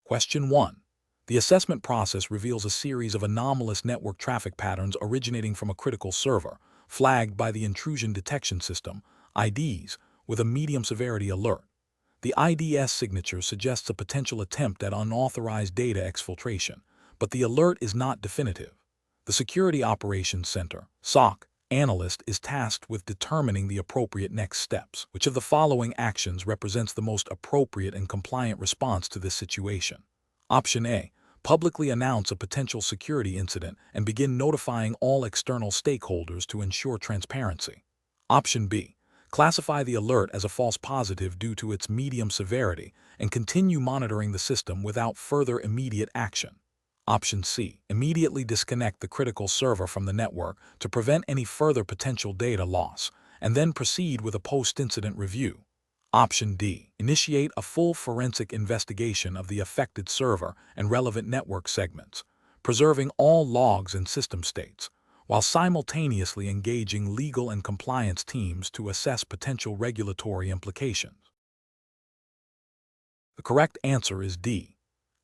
Question 1. The assessment process reveals a series of anomalous network traffic patterns originating from a critical server, flagged by the Intrusion Detection System, IDs, with a medium severity alert. The IDS signature suggests a potential attempt at unauthorized data exfiltration, but the alert is not definitive. The Security Operations Center, SOC, analyst is tasked with determining the appropriate next steps. Which of the following actions represents the most appropriate and compliant response to this situation? Option A. Publicly announce a potential security incident and begin notifying all external stakeholders to ensure transparency. Option B. Classify the alert as a false positive due to its medium severity and continue monitoring the system without further immediate action. Option C. Immediately disconnect the critical server from the network to prevent any further potential data loss, and then proceed with a post-incident review. Option D. Initiate a full forensic investigation of the affected server and relevant network segments, preserving all logs and system states, while simultaneously engaging legal and compliance teams to assess potential regulatory implications. The correct answer is D.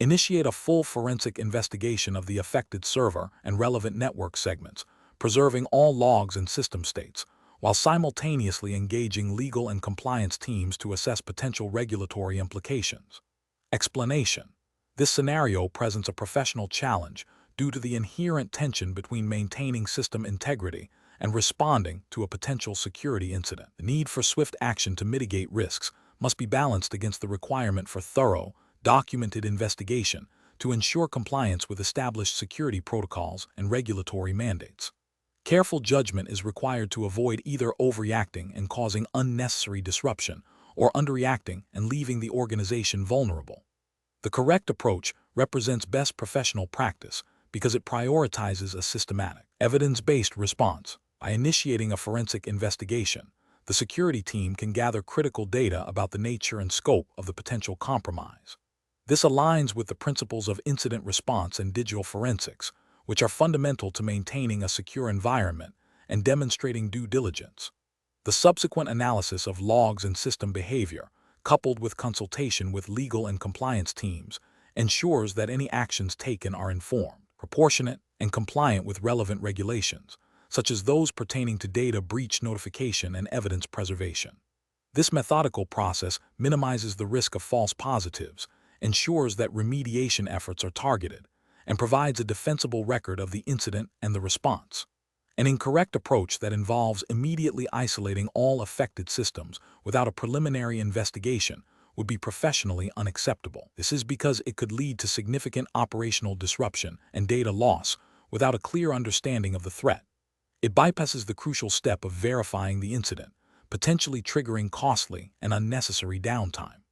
Initiate a full forensic investigation of the affected server and relevant network segments, preserving all logs and system states, while simultaneously engaging legal and compliance teams to assess potential regulatory implications. Explanation. This scenario presents a professional challenge due to the inherent tension between maintaining system integrity and responding to a potential security incident. The need for swift action to mitigate risks must be balanced against the requirement for thorough, documented investigation to ensure compliance with established security protocols and regulatory mandates. Careful judgment is required to avoid either overreacting and causing unnecessary disruption or underreacting and leaving the organization vulnerable. The correct approach represents best professional practice because it prioritizes a systematic, evidence-based response. By initiating a forensic investigation, the security team can gather critical data about the nature and scope of the potential compromise. This aligns with the principles of incident response and digital forensics, which are fundamental to maintaining a secure environment and demonstrating due diligence. The subsequent analysis of logs and system behavior, coupled with consultation with legal and compliance teams, ensures that any actions taken are informed, proportionate, and compliant with relevant regulations, such as those pertaining to data breach notification and evidence preservation. This methodical process minimizes the risk of false positives, ensures that remediation efforts are targeted, and provides a defensible record of the incident and the response. An incorrect approach that involves immediately isolating all affected systems without a preliminary investigation would be professionally unacceptable. This is because it could lead to significant operational disruption and data loss without a clear understanding of the threat. It bypasses the crucial step of verifying the incident, potentially triggering costly and unnecessary downtime.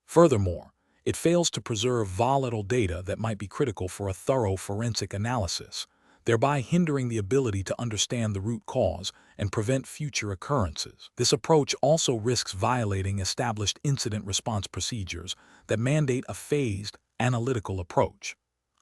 Furthermore, it fails to preserve volatile data that might be critical for a thorough forensic analysis, thereby hindering the ability to understand the root cause and prevent future occurrences. This approach also risks violating established incident response procedures that mandate a phased, analytical approach.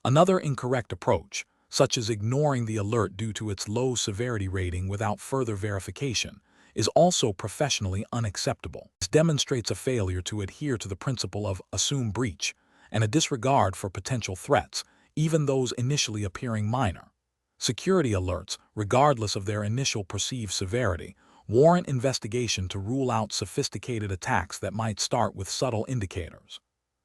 Another incorrect approach, such as ignoring the alert due to its low severity rating without further verification, is also professionally unacceptable. This demonstrates a failure to adhere to the principle of assume breach and a disregard for potential threats, even those initially appearing minor. Security alerts, regardless of their initial perceived severity, warrant investigation to rule out sophisticated attacks that might start with subtle indicators.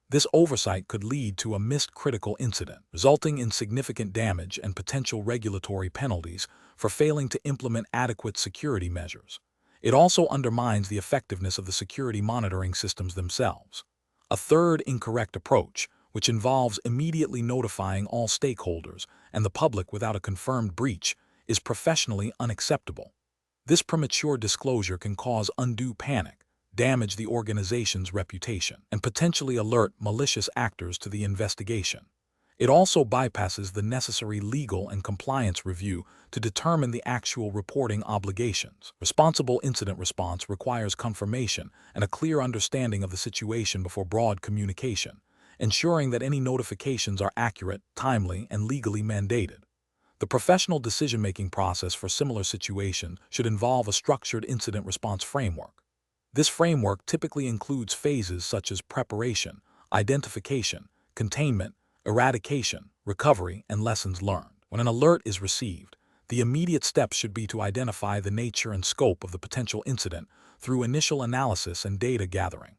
This oversight could lead to a missed critical incident, resulting in significant damage and potential regulatory penalties for failing to implement adequate security measures. It also undermines the effectiveness of the security monitoring systems themselves. A third incorrect approach, which involves immediately notifying all stakeholders and the public without a confirmed breach, is professionally unacceptable. This premature disclosure can cause undue panic, damage the organization's reputation, and potentially alert malicious actors to the investigation. It also bypasses the necessary legal and compliance review to determine the actual reporting obligations. Responsible incident response requires confirmation and a clear understanding of the situation before broad communication, ensuring that any notifications are accurate, timely, and legally mandated. The professional decision-making process for similar situations should involve a structured incident response framework. This framework typically includes phases such as preparation, identification, containment, eradication, recovery, and lessons learned. When an alert is received, the immediate steps should be to identify the nature and scope of the potential incident through initial analysis and data gathering.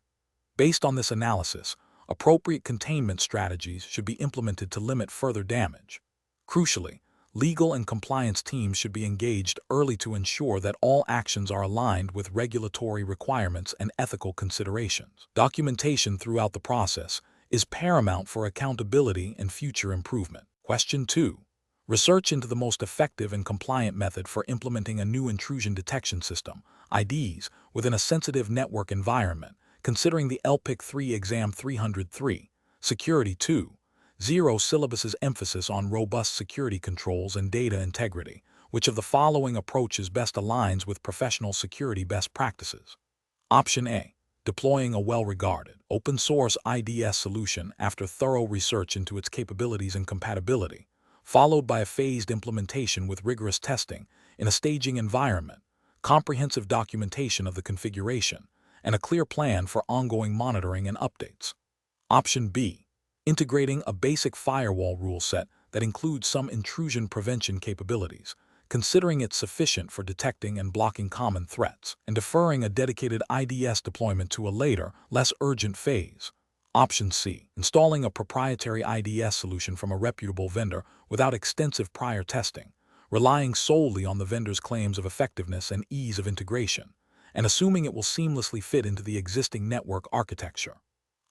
Based on this analysis, appropriate containment strategies should be implemented to limit further damage. Crucially, legal and compliance teams should be engaged early to ensure that all actions are aligned with regulatory requirements and ethical considerations. Documentation throughout the process is paramount for accountability and future improvement. Question 2. Research into the most effective and compliant method for implementing a new intrusion detection system, IDs, within a sensitive network environment, considering the LPIC 3 Exam 303, Security 2. 0 syllabus's emphasis on robust security controls and data integrity. Which of the following approaches best aligns with professional security best practices? Option A. Deploying a well-regarded, open-source IDS solution after thorough research into its capabilities and compatibility, followed by a phased implementation with rigorous testing in a staging environment, comprehensive documentation of the configuration, and a clear plan for ongoing monitoring and updates. Option B. Integrating a basic firewall rule set that includes some intrusion prevention capabilities, considering it sufficient for detecting and blocking common threats, and deferring a dedicated IDS deployment to a later, less urgent phase. Option C. Installing a proprietary IDS solution from a reputable vendor without extensive prior testing, relying solely on the vendor's claims of effectiveness and ease of integration, and assuming it will seamlessly fit into the existing network architecture.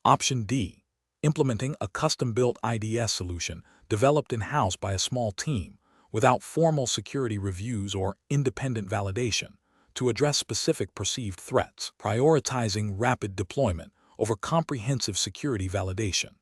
Option D. Implementing a custom-built IDS solution developed in-house by a small team without formal security reviews or independent validation to address specific perceived threats, prioritizing rapid deployment over comprehensive security validation.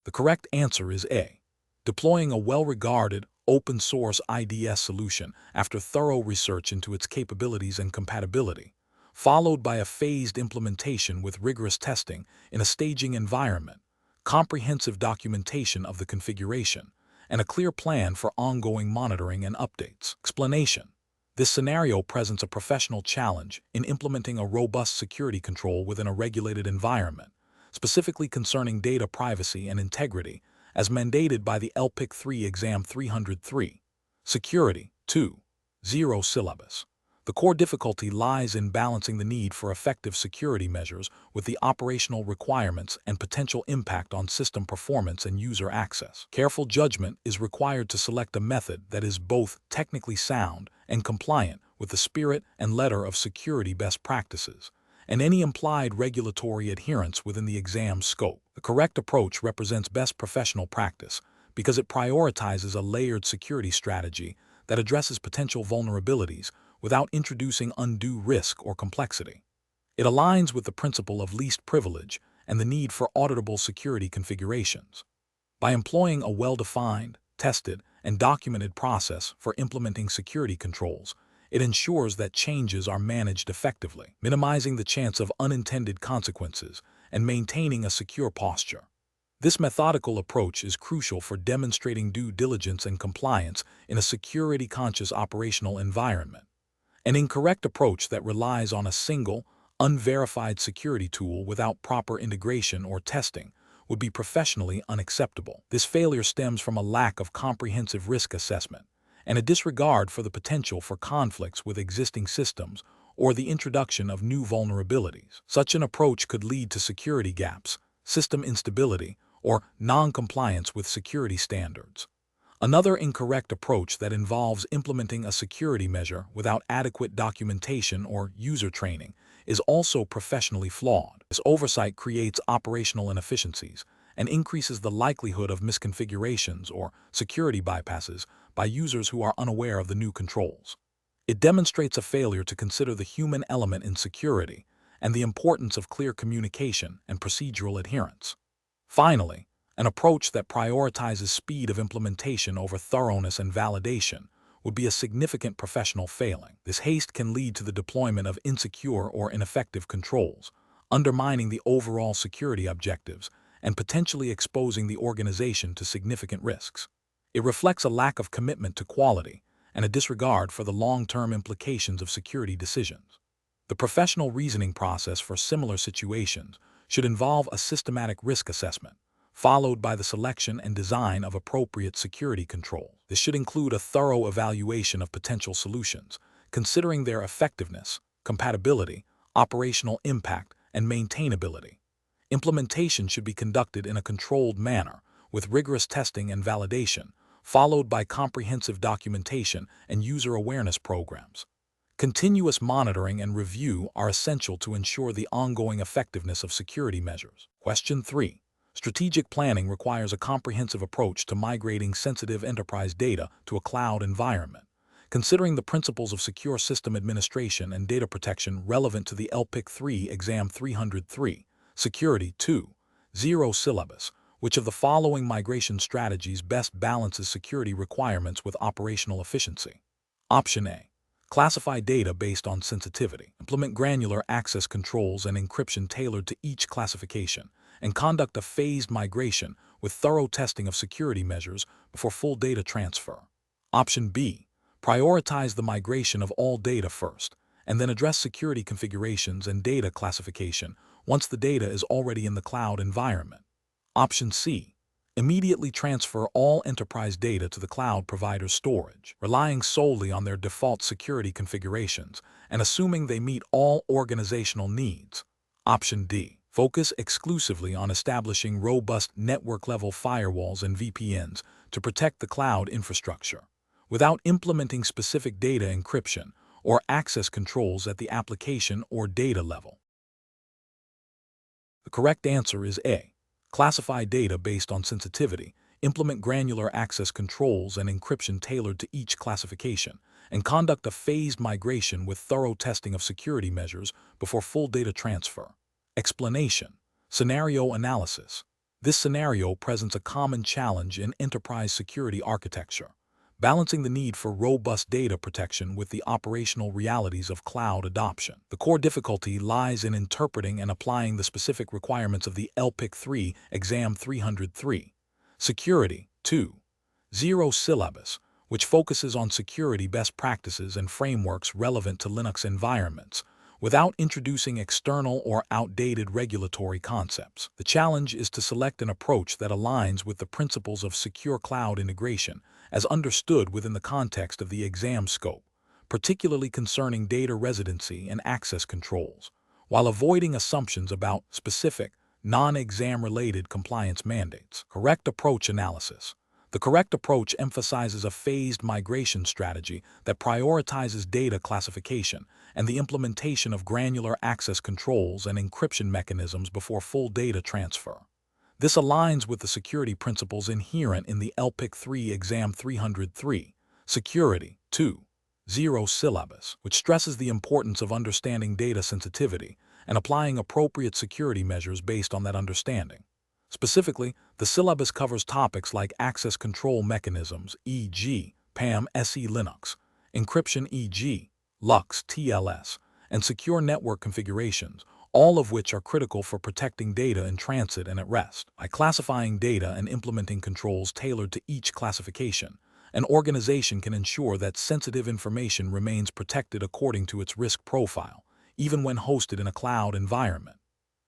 The correct answer is A. Deploying a well-regarded, open-source IDS solution after thorough research into its capabilities and compatibility, followed by a phased implementation with rigorous testing in a staging environment, comprehensive documentation of the configuration, and a clear plan for ongoing monitoring and updates. Explanation. This scenario presents a professional challenge in implementing a robust security control within a regulated environment, specifically concerning data privacy and integrity, as mandated by the LPIC 3 Exam 303, Security 2. 0 syllabus. The core difficulty lies in balancing the need for effective security measures with the operational requirements and potential impact on system performance and user access. Careful judgment is required to select a method that is both technically sound and compliant with the spirit and letter of security best practices, and any implied regulatory adherence within the exam's scope. The correct approach represents best professional practice because it prioritizes a layered security strategy that addresses potential vulnerabilities without introducing undue risk or complexity. It aligns with the principle of least privilege and the need for auditable security configurations. By employing a well-defined, tested, and documented process for implementing security controls, it ensures that changes are managed effectively, minimizing the chance of unintended consequences and maintaining a secure posture. This methodical approach is crucial for demonstrating due diligence and compliance in a security-conscious operational environment. An incorrect approach that relies on a single, unverified security tool without proper integration or testing would be professionally unacceptable. This failure stems from a lack of comprehensive risk assessment and a disregard for the potential for conflicts with existing systems or the introduction of new vulnerabilities. Such an approach could lead to security gaps, system instability, or non-compliance with security standards. Another incorrect approach that involves implementing a security measure without adequate documentation or user training is also professionally flawed. This oversight creates operational inefficiencies and increases the likelihood of misconfigurations or security bypasses by users who are unaware of the new controls. It demonstrates a failure to consider the human element in security and the importance of clear communication and procedural adherence. Finally, an approach that prioritizes speed of implementation over thoroughness and validation would be a significant professional failing. This haste can lead to the deployment of insecure or ineffective controls, undermining the overall security objectives and potentially exposing the organization to significant risks. It reflects a lack of commitment to quality and a disregard for the long-term implications of security decisions. The professional reasoning process for similar situations should involve a systematic risk assessment, followed by the selection and design of appropriate security control. This should include a thorough evaluation of potential solutions, considering their effectiveness, compatibility, operational impact, and maintainability. Implementation should be conducted in a controlled manner, with rigorous testing and validation, followed by comprehensive documentation and user awareness programs. Continuous monitoring and review are essential to ensure the ongoing effectiveness of security measures. Question 3. Strategic planning requires a comprehensive approach to migrating sensitive enterprise data to a cloud environment. Considering the principles of secure system administration and data protection relevant to the LPIC-3 Exam 303, Security 2.0 syllabus, which of the following migration strategies best balances security requirements with operational efficiency? Option A. Classify data based on sensitivity. Implement granular access controls and encryption tailored to each classification, and conduct a phased migration with thorough testing of security measures before full data transfer. Option B. Prioritize the migration of all data first, and then address security configurations and data classification once the data is already in the cloud environment. Option C. Immediately transfer all enterprise data to the cloud provider's storage, relying solely on their default security configurations and assuming they meet all organizational needs. Option D. Focus exclusively on establishing robust network-level firewalls and VPNs to protect the cloud infrastructure, without implementing specific data encryption or access controls at the application or data level. The correct answer is A. Classify data based on sensitivity, implement granular access controls and encryption tailored to each classification, and conduct a phased migration with thorough testing of security measures before full data transfer. Explanation. Scenario analysis. This scenario presents a common challenge in enterprise security architecture, balancing the need for robust data protection with the operational realities of cloud adoption. The core difficulty lies in interpreting and applying the specific requirements of the LPIC-3 Exam 303, Security 2.0 syllabus, which focuses on security best practices and frameworks relevant to Linux environments, without introducing external or outdated regulatory concepts. The challenge is to select an approach that aligns with the principles of secure cloud integration as understood within the context of the exam scope, particularly concerning data residency and access controls, while avoiding assumptions about specific, non-exam-related compliance mandates. Correct approach analysis. The correct approach emphasizes a phased migration strategy that prioritizes data classification and the implementation of granular access controls and encryption mechanisms before full data transfer. This aligns with the security principles inherent in the LPIC-3 Exam 303, Security 2.0 syllabus, which stresses the importance of understanding data sensitivity and applying appropriate security measures based on that understanding. Specifically, the syllabus covers topics like access control mechanisms, e.g., PAM SE Linux, encryption, e.g., LUX TLS, and secure network configurations, all of which are critical for protecting data in transit and at rest. By classifying data and implementing controls tailored to each classification, an organization can ensure that sensitive information remains protected according to its risk profile, even when hosted in a cloud environment.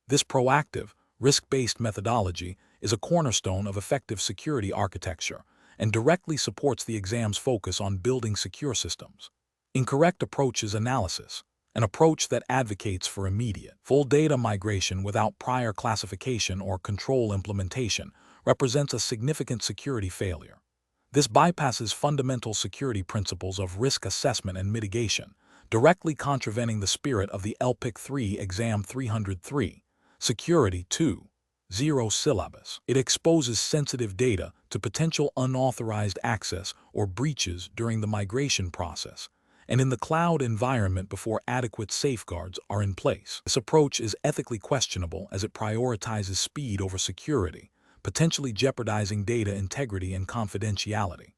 This proactive, risk-based methodology is a cornerstone of effective security architecture and directly supports the exam's focus on building secure systems. Incorrect approaches analysis. An approach that advocates for immediate, full data migration without prior classification or control implementation represents a significant security failure. This bypasses fundamental security principles of risk assessment and mitigation, directly contravening the spirit of the LPIC-3 Exam 303, Security 2.0 syllabus. It exposes sensitive data to potential unauthorized access or breaches during the migration process, and in the cloud environment before adequate safeguards are in place. This approach is ethically questionable as it prioritizes speed over security, potentially jeopardizing data integrity and confidentiality.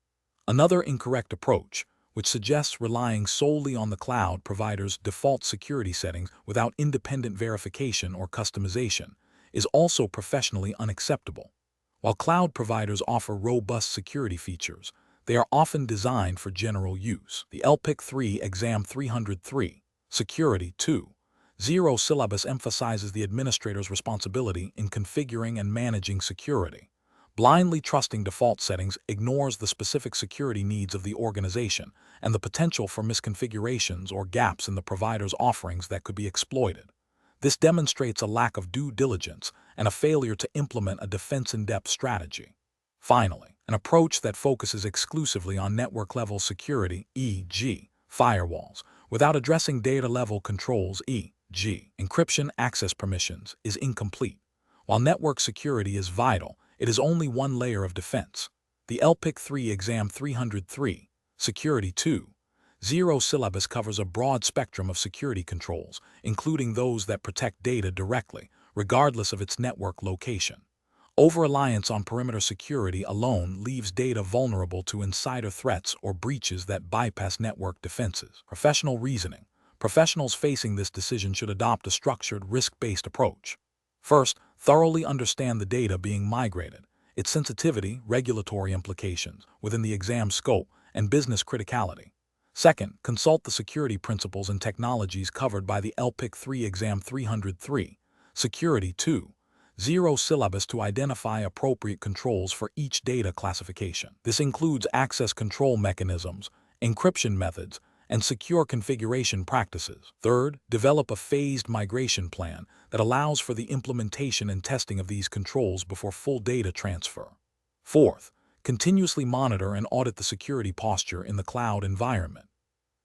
Another incorrect approach, which suggests relying solely on the cloud provider's default security settings without independent verification or customization, is also professionally unacceptable. While cloud providers offer robust security features, they are often designed for general use. The LPIC-3 Exam 303, Security 2.0 Zero syllabus emphasizes the administrator's responsibility in configuring and managing security. Blindly trusting default settings ignores the specific security needs of the organization and the potential for misconfigurations or gaps in the provider's offerings that could be exploited. This demonstrates a lack of due diligence and a failure to implement a defense-in-depth strategy. Finally, an approach that focuses exclusively on network-level security, e.g., firewalls, without addressing data-level controls, e.g., encryption access permissions, is incomplete. While network security is vital, it is only one layer of defense. The LPIC 3 Exam 303, Security 2.0 syllabus covers a broad spectrum of security controls, including those that protect data directly, regardless of its network location. Over-reliance on perimeter security alone leaves data vulnerable to insider threats or breaches that bypass network defenses. Professional reasoning. Professionals facing this decision should adopt a structured, risk-based approach. First, thoroughly understand the data being migrated, its sensitivity, regulatory implications within the exam scope, and business criticality. Second, consult the security principles and technologies covered by the LPIC 3 Exam 303, Security 2.0 syllabus to identify appropriate controls for each data classification. This includes access control mechanisms, encryption methods, and secure configuration practices. Third, develop a phased migration plan that allows for the implementation and testing of these controls before full data transfer. Fourth, continuously monitor and audit the security posture in the cloud environment.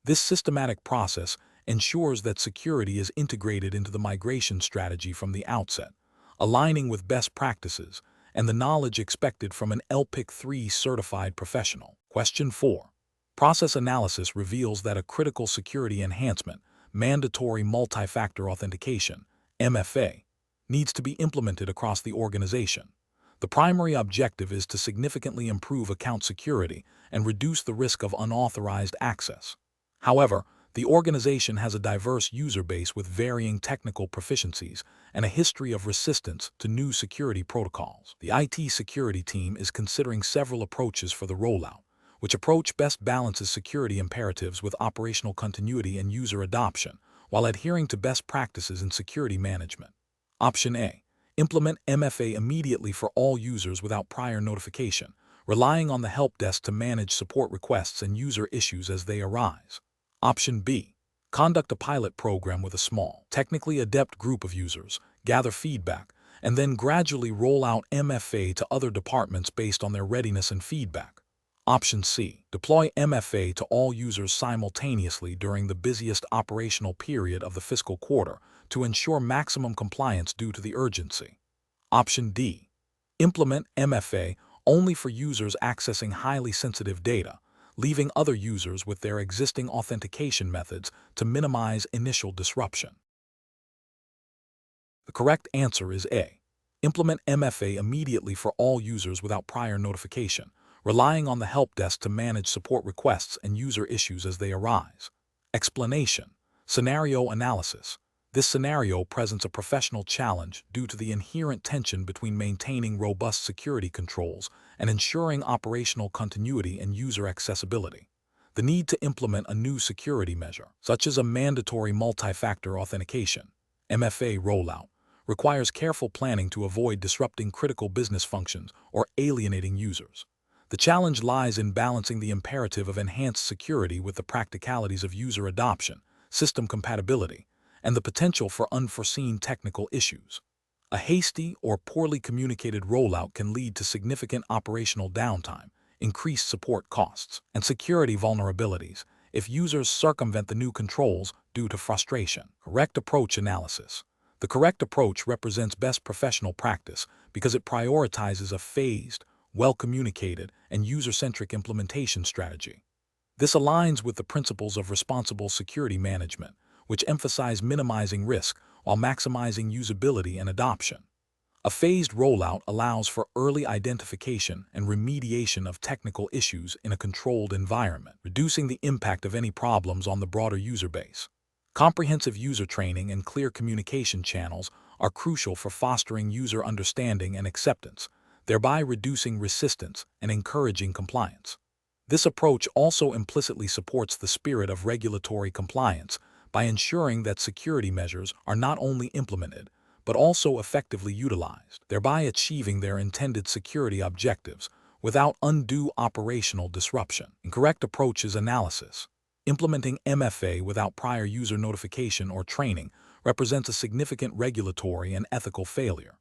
This systematic process ensures that security is integrated into the migration strategy from the outset, aligning with best practices and the knowledge expected from an LPIC 3 certified professional. Question 4. Process analysis reveals that a critical security enhancement, mandatory multi-factor authentication, MFA, needs to be implemented across the organization. The primary objective is to significantly improve account security and reduce the risk of unauthorized access. However, the organization has a diverse user base with varying technical proficiencies and a history of resistance to new security protocols. The IT security team is considering several approaches for the rollout, which approach best balances security imperatives with operational continuity and user adoption, while adhering to best practices in security management. Option A. Implement MFA immediately for all users without prior notification, relying on the help desk to manage support requests and user issues as they arise. Option B. Conduct a pilot program with a small, technically adept group of users, gather feedback, and then gradually roll out MFA to other departments based on their readiness and feedback. Option C. Deploy MFA to all users simultaneously during the busiest operational period of the fiscal quarter to ensure maximum compliance due to the urgency. Option D. Implement MFA only for users accessing highly sensitive data, leaving other users with their existing authentication methods to minimize initial disruption. The correct answer is A. Implement MFA immediately for all users without prior notification, relying on the help desk to manage support requests and user issues as they arise. Explanation. Scenario analysis. This scenario presents a professional challenge due to the inherent tension between maintaining robust security controls and ensuring operational continuity and user accessibility. The need to implement a new security measure, such as a mandatory multi-factor authentication, MFA rollout, requires careful planning to avoid disrupting critical business functions or alienating users. The challenge lies in balancing the imperative of enhanced security with the practicalities of user adoption, system compatibility, and the potential for unforeseen technical issues. A hasty or poorly communicated rollout can lead to significant operational downtime, increased support costs, and security vulnerabilities if users circumvent the new controls due to frustration. Correct approach analysis. The correct approach represents best professional practice because it prioritizes a phased, well-communicated, and user-centric implementation strategy. This aligns with the principles of responsible security management, which emphasize minimizing risk while maximizing usability and adoption. A phased rollout allows for early identification and remediation of technical issues in a controlled environment, reducing the impact of any problems on the broader user base. Comprehensive user training and clear communication channels are crucial for fostering user understanding and acceptance, thereby reducing resistance and encouraging compliance. This approach also implicitly supports the spirit of regulatory compliance by ensuring that security measures are not only implemented, but also effectively utilized, thereby achieving their intended security objectives without undue operational disruption. Incorrect approach is analysis. Implementing MFA without prior user notification or training represents a significant regulatory and ethical failure.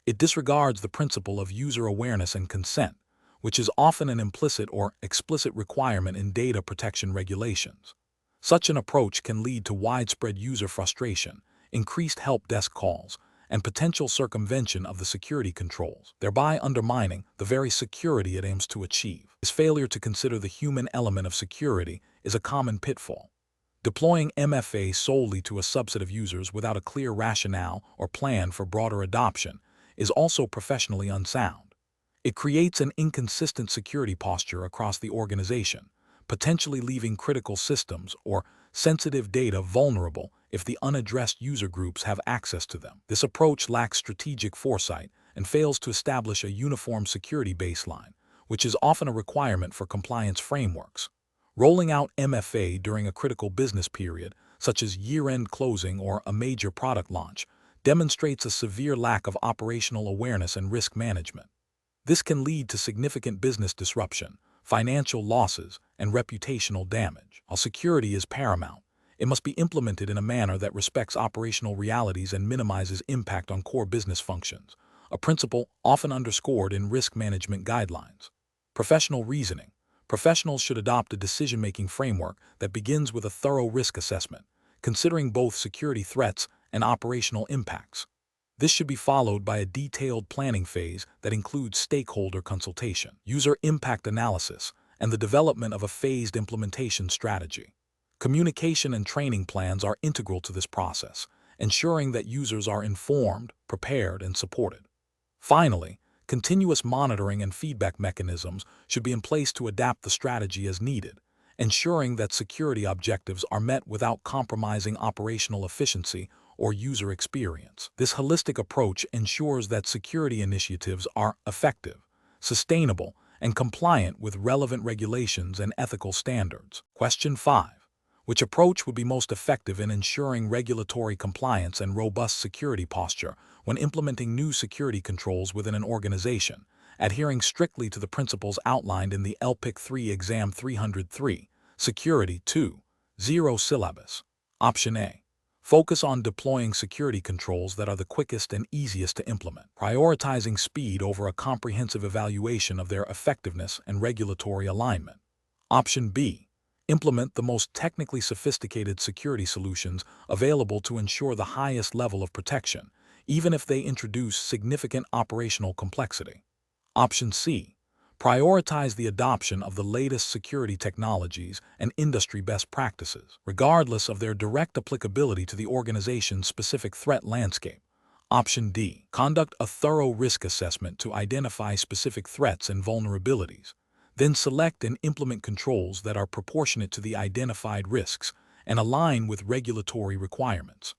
It disregards the principle of user awareness and consent, which is often an implicit or explicit requirement in data protection regulations. Such an approach can lead to widespread user frustration, increased help desk calls, and potential circumvention of the security controls, thereby undermining the very security it aims to achieve. This failure to consider the human element of security is a common pitfall. Deploying MFA solely to a subset of users without a clear rationale or plan for broader adoption is also professionally unsound. It creates an inconsistent security posture across the organization, potentially leaving critical systems or sensitive data vulnerable if the unaddressed user groups have access to them. This approach lacks strategic foresight and fails to establish a uniform security baseline, which is often a requirement for compliance frameworks. Rolling out MFA during a critical business period, such as year-end closing or a major product launch, demonstrates a severe lack of operational awareness and risk management. This can lead to significant business disruption, financial losses, and reputational damage. While security is paramount, it must be implemented in a manner that respects operational realities and minimizes impact on core business functions, a principle often underscored in risk management guidelines. Professional reasoning. Professionals should adopt a decision-making framework that begins with a thorough risk assessment, considering both security threats and operational impacts. This should be followed by a detailed planning phase that includes stakeholder consultation, user impact analysis, and the development of a phased implementation strategy. Communication and training plans are integral to this process, ensuring that users are informed, prepared, and supported. Finally, continuous monitoring and feedback mechanisms should be in place to adapt the strategy as needed, ensuring that security objectives are met without compromising operational efficiency or user experience. This holistic approach ensures that security initiatives are effective, sustainable, and compliant with relevant regulations and ethical standards. Question 5. Which approach would be most effective in ensuring regulatory compliance and robust security posture when implementing new security controls within an organization, adhering strictly to the principles outlined in the LPIC 3 Exam 303, Security 2.0 syllabus? Option A. Focus on deploying security controls that are the quickest and easiest to implement, prioritizing speed over a comprehensive evaluation of their effectiveness and regulatory alignment. Option B. Implement the most technically sophisticated security solutions available to ensure the highest level of protection, even if they introduce significant operational complexity. Option C. Prioritize the adoption of the latest security technologies and industry best practices, regardless of their direct applicability to the organization's specific threat landscape. Option D. Conduct a thorough risk assessment to identify specific threats and vulnerabilities. Then select and implement controls that are proportionate to the identified risks and align with regulatory requirements.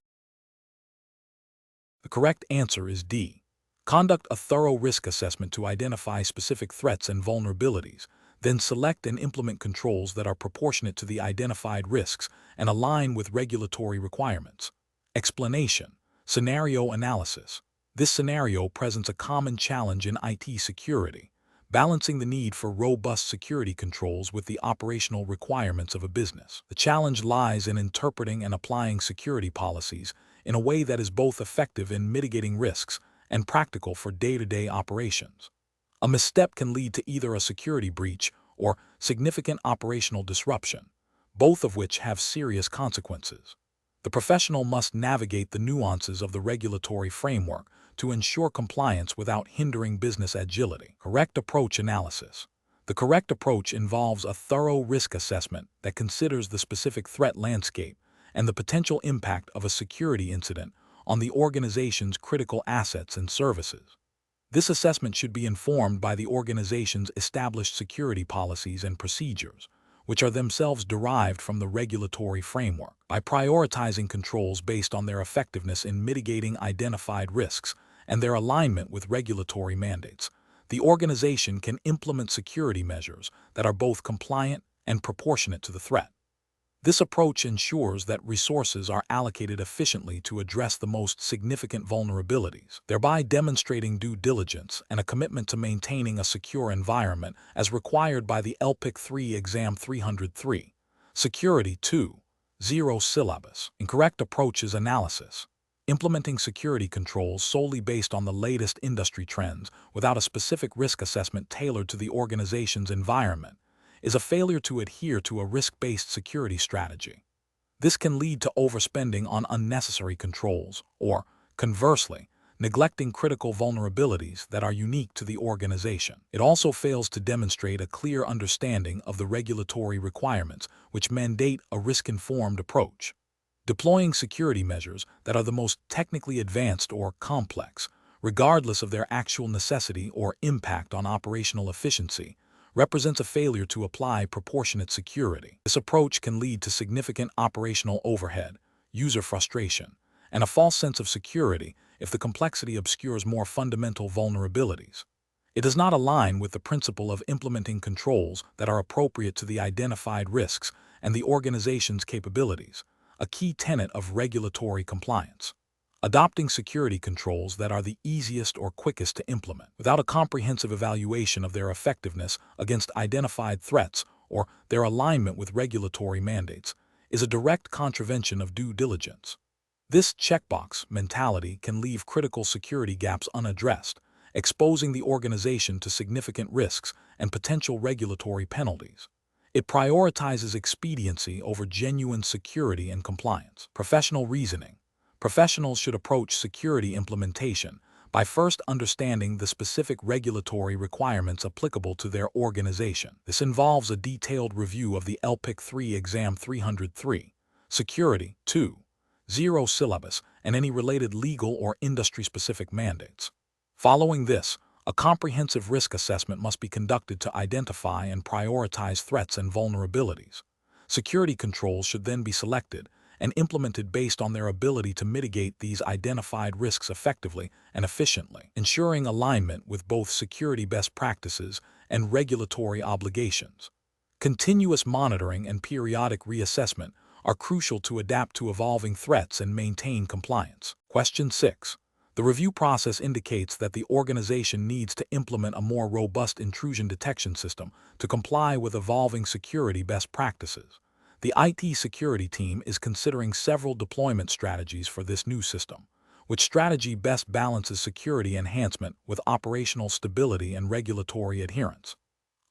The correct answer is D. Conduct a thorough risk assessment to identify specific threats and vulnerabilities, then select and implement controls that are proportionate to the identified risks and align with regulatory requirements. Explanation. Scenario analysis. This scenario presents a common challenge in IT security, balancing the need for robust security controls with the operational requirements of a business. The challenge lies in interpreting and applying security policies in a way that is both effective in mitigating risks and practical for day-to-day operations. A misstep can lead to either a security breach or significant operational disruption, both of which have serious consequences. The professional must navigate the nuances of the regulatory framework to ensure compliance without hindering business agility. Correct approach analysis. The correct approach involves a thorough risk assessment that considers the specific threat landscape and the potential impact of a security incident on the organization's critical assets and services. This assessment should be informed by the organization's established security policies and procedures, which are themselves derived from the regulatory framework. By prioritizing controls based on their effectiveness in mitigating identified risks and their alignment with regulatory mandates, the organization can implement security measures that are both compliant and proportionate to the threat. This approach ensures that resources are allocated efficiently to address the most significant vulnerabilities, thereby demonstrating due diligence and a commitment to maintaining a secure environment as required by the LPIC 3 Exam 303. Security 2. Zero syllabus. Incorrect approaches analysis. Implementing security controls solely based on the latest industry trends without a specific risk assessment tailored to the organization's environment is a failure to adhere to a risk-based security strategy. This can lead to overspending on unnecessary controls or, conversely, neglecting critical vulnerabilities that are unique to the organization. It also fails to demonstrate a clear understanding of the regulatory requirements which mandate a risk-informed approach. Deploying security measures that are the most technically advanced or complex, regardless of their actual necessity or impact on operational efficiency, represents a failure to apply proportionate security. This approach can lead to significant operational overhead, user frustration, and a false sense of security if the complexity obscures more fundamental vulnerabilities. It does not align with the principle of implementing controls that are appropriate to the identified risks and the organization's capabilities, a key tenet of regulatory compliance. Adopting security controls that are the easiest or quickest to implement, without a comprehensive evaluation of their effectiveness against identified threats or their alignment with regulatory mandates, is a direct contravention of due diligence. This checkbox mentality can leave critical security gaps unaddressed, exposing the organization to significant risks and potential regulatory penalties. It prioritizes expediency over genuine security and compliance. Professional reasoning. Professionals should approach security implementation by first understanding the specific regulatory requirements applicable to their organization. This involves a detailed review of the LPIC 3 Exam 303, Security 2, Zero syllabus, and any related legal or industry-specific mandates. Following this, a comprehensive risk assessment must be conducted to identify and prioritize threats and vulnerabilities. Security controls should then be selected and implemented based on their ability to mitigate these identified risks effectively and efficiently, ensuring alignment with both security best practices and regulatory obligations. Continuous monitoring and periodic reassessment are crucial to adapt to evolving threats and maintain compliance. Question 6. The review process indicates that the organization needs to implement a more robust intrusion detection system to comply with evolving security best practices. The IT security team is considering several deployment strategies for this new system. Which strategy best balances security enhancement with operational stability and regulatory adherence?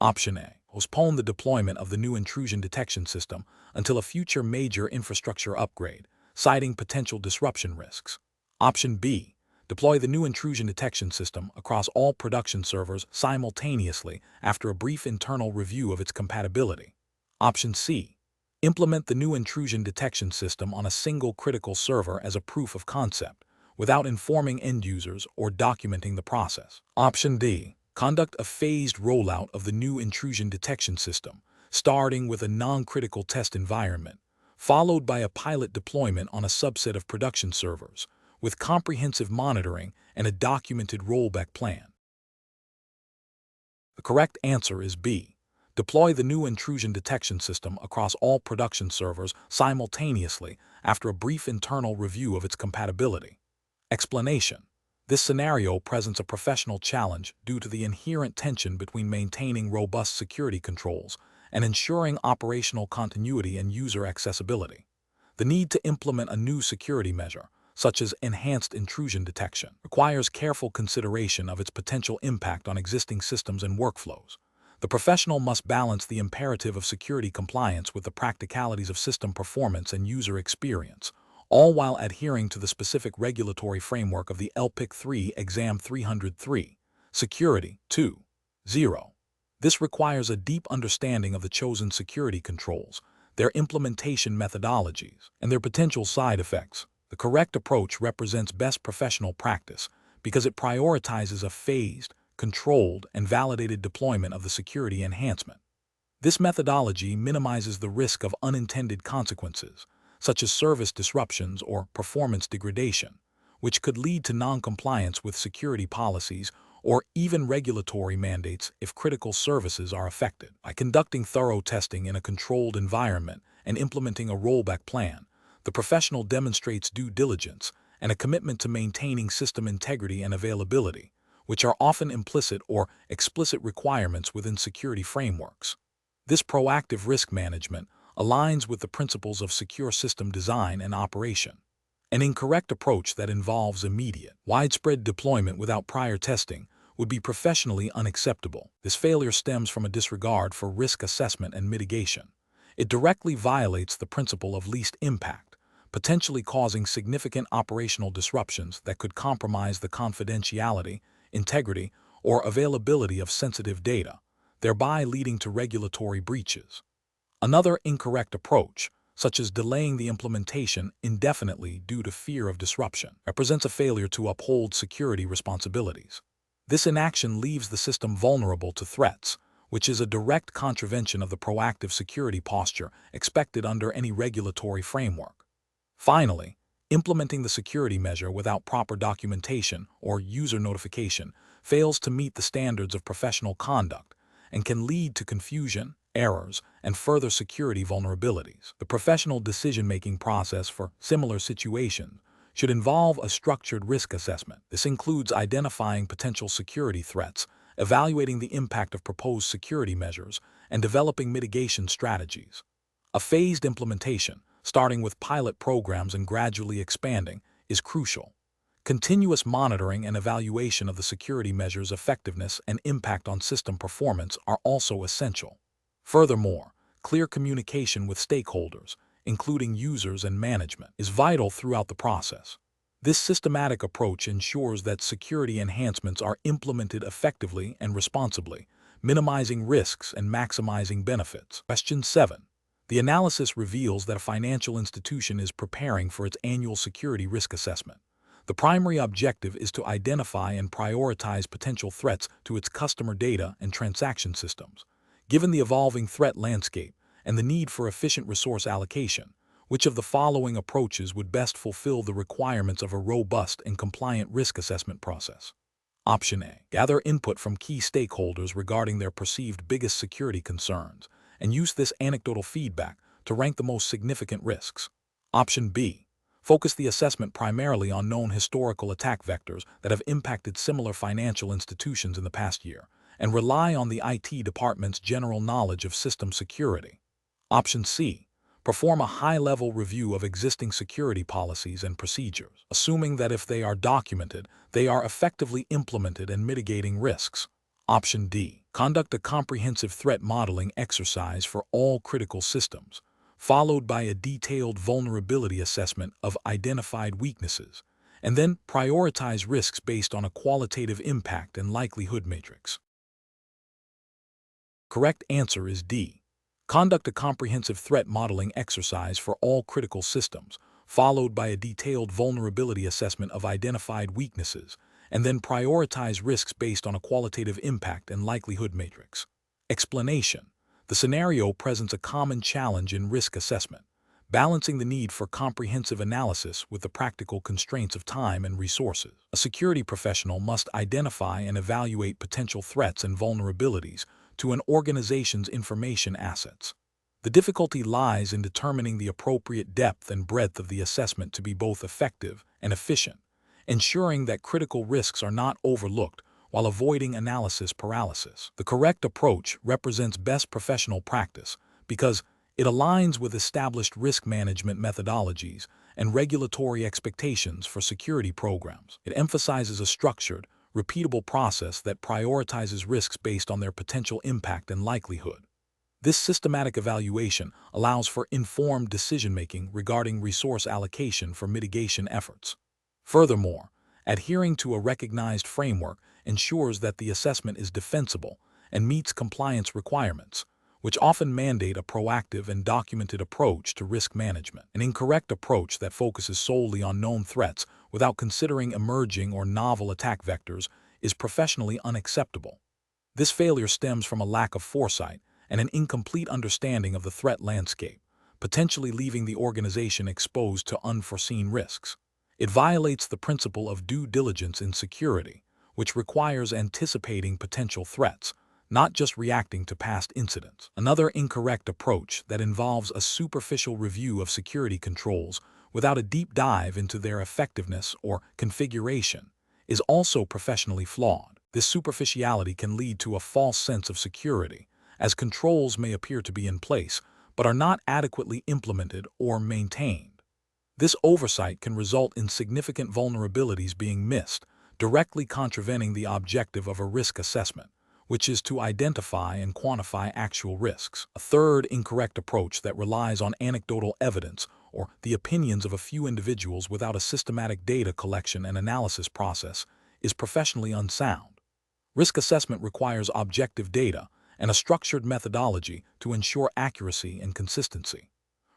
Option A. Postpone the deployment of the new intrusion detection system until a future major infrastructure upgrade, citing potential disruption risks. Option B. Deploy the new intrusion detection system across all production servers simultaneously after a brief internal review of its compatibility. Option C. Implement the new intrusion detection system on a single critical server as a proof of concept, without informing end users or documenting the process. Option D. Conduct a phased rollout of the new intrusion detection system, starting with a non-critical test environment, followed by a pilot deployment on a subset of production servers, with comprehensive monitoring and a documented rollback plan. The correct answer is B. Deploy the new intrusion detection system across all production servers simultaneously after a brief internal review of its compatibility. Explanation. This scenario presents a professional challenge due to the inherent tension between maintaining robust security controls and ensuring operational continuity and user accessibility. The need to implement a new security measure, such as enhanced intrusion detection, requires careful consideration of its potential impact on existing systems and workflows. The professional must balance the imperative of security compliance with the practicalities of system performance and user experience, all while adhering to the specific regulatory framework of the LPIC 3 Exam 303, Security 2. 0. This requires a deep understanding of the chosen security controls, their implementation methodologies, and their potential side effects. The correct approach represents best professional practice because it prioritizes a phased, controlled, and validated deployment of the security enhancement. This methodology minimizes the risk of unintended consequences, such as service disruptions or performance degradation, which could lead to non-compliance with security policies or even regulatory mandates if critical services are affected. By conducting thorough testing in a controlled environment and implementing a rollback plan, the professional demonstrates due diligence and a commitment to maintaining system integrity and availability, which are often implicit or explicit requirements within security frameworks. This proactive risk management aligns with the principles of secure system design and operation. An incorrect approach that involves immediate, widespread deployment without prior testing would be professionally unacceptable. This failure stems from a disregard for risk assessment and mitigation. It directly violates the principle of least impact, potentially causing significant operational disruptions that could compromise the confidentiality, integrity, or availability of sensitive data, thereby leading to regulatory breaches. Another incorrect approach, such as delaying the implementation indefinitely due to fear of disruption, represents a failure to uphold security responsibilities. This inaction leaves the system vulnerable to threats, which is a direct contravention of the proactive security posture expected under any regulatory framework. Finally, implementing the security measure without proper documentation or user notification fails to meet the standards of professional conduct and can lead to confusion, errors, and further security vulnerabilities. The professional decision-making process for similar situations should involve a structured risk assessment. This includes identifying potential security threats, evaluating the impact of proposed security measures, and developing mitigation strategies. A phased implementation, starting with pilot programs and gradually expanding, is crucial. Continuous monitoring and evaluation of the security measures' effectiveness and impact on system performance are also essential. Furthermore, clear communication with stakeholders, including users and management, is vital throughout the process. This systematic approach ensures that security enhancements are implemented effectively and responsibly, minimizing risks and maximizing benefits. Question 7. The analysis reveals that a financial institution is preparing for its annual security risk assessment. The primary objective is to identify and prioritize potential threats to its customer data and transaction systems. Given the evolving threat landscape and the need for efficient resource allocation, which of the following approaches would best fulfill the requirements of a robust and compliant risk assessment process? Option A. Gather input from key stakeholders regarding their perceived biggest security concerns and use this anecdotal feedback to rank the most significant risks. Option B. Focus the assessment primarily on known historical attack vectors that have impacted similar financial institutions in the past year, and rely on the IT department's general knowledge of system security. Option C. Perform a high-level review of existing security policies and procedures, assuming that if they are documented, they are effectively implemented and mitigating risks. Option D. Conduct a comprehensive threat modeling exercise for all critical systems, followed by a detailed vulnerability assessment of identified weaknesses, and then prioritize risks based on a qualitative impact and likelihood matrix. Correct answer is D. Conduct a comprehensive threat modeling exercise for all critical systems, followed by a detailed vulnerability assessment of identified weaknesses, and then prioritize risks based on a qualitative impact and likelihood matrix. Explanation. The scenario presents a common challenge in risk assessment, balancing the need for comprehensive analysis with the practical constraints of time and resources. A security professional must identify and evaluate potential threats and vulnerabilities to an organization's information assets. The difficulty lies in determining the appropriate depth and breadth of the assessment to be both effective and efficient, ensuring that critical risks are not overlooked while avoiding analysis paralysis. The correct approach represents best professional practice because it aligns with established risk management methodologies and regulatory expectations for security programs. It emphasizes a structured, repeatable process that prioritizes risks based on their potential impact and likelihood. This systematic evaluation allows for informed decision-making regarding resource allocation for mitigation efforts. Furthermore, adhering to a recognized framework ensures that the assessment is defensible and meets compliance requirements, which often mandate a proactive and documented approach to risk management. An incorrect approach that focuses solely on known threats without considering emerging or novel attack vectors is professionally unacceptable. This failure stems from a lack of foresight and an incomplete understanding of the threat landscape, potentially leaving the organization exposed to unforeseen risks. It violates the principle of due diligence in security, which requires anticipating potential threats, not just reacting to past incidents. Another incorrect approach that involves a superficial review of security controls without a deep dive into their effectiveness or configuration is also professionally flawed. This superficiality can lead to a false sense of security, as controls may appear to be in place but are not adequately implemented or maintained. This oversight can result in significant vulnerabilities being missed, directly contravening the objective of a risk assessment, which is to identify and quantify actual risks. A third incorrect approach that relies on anecdotal evidence or the opinions of a few individuals without a systematic data collection and analysis process is professionally unsound. Risk assessment requires objective data and a structured methodology to ensure accuracy and consistency.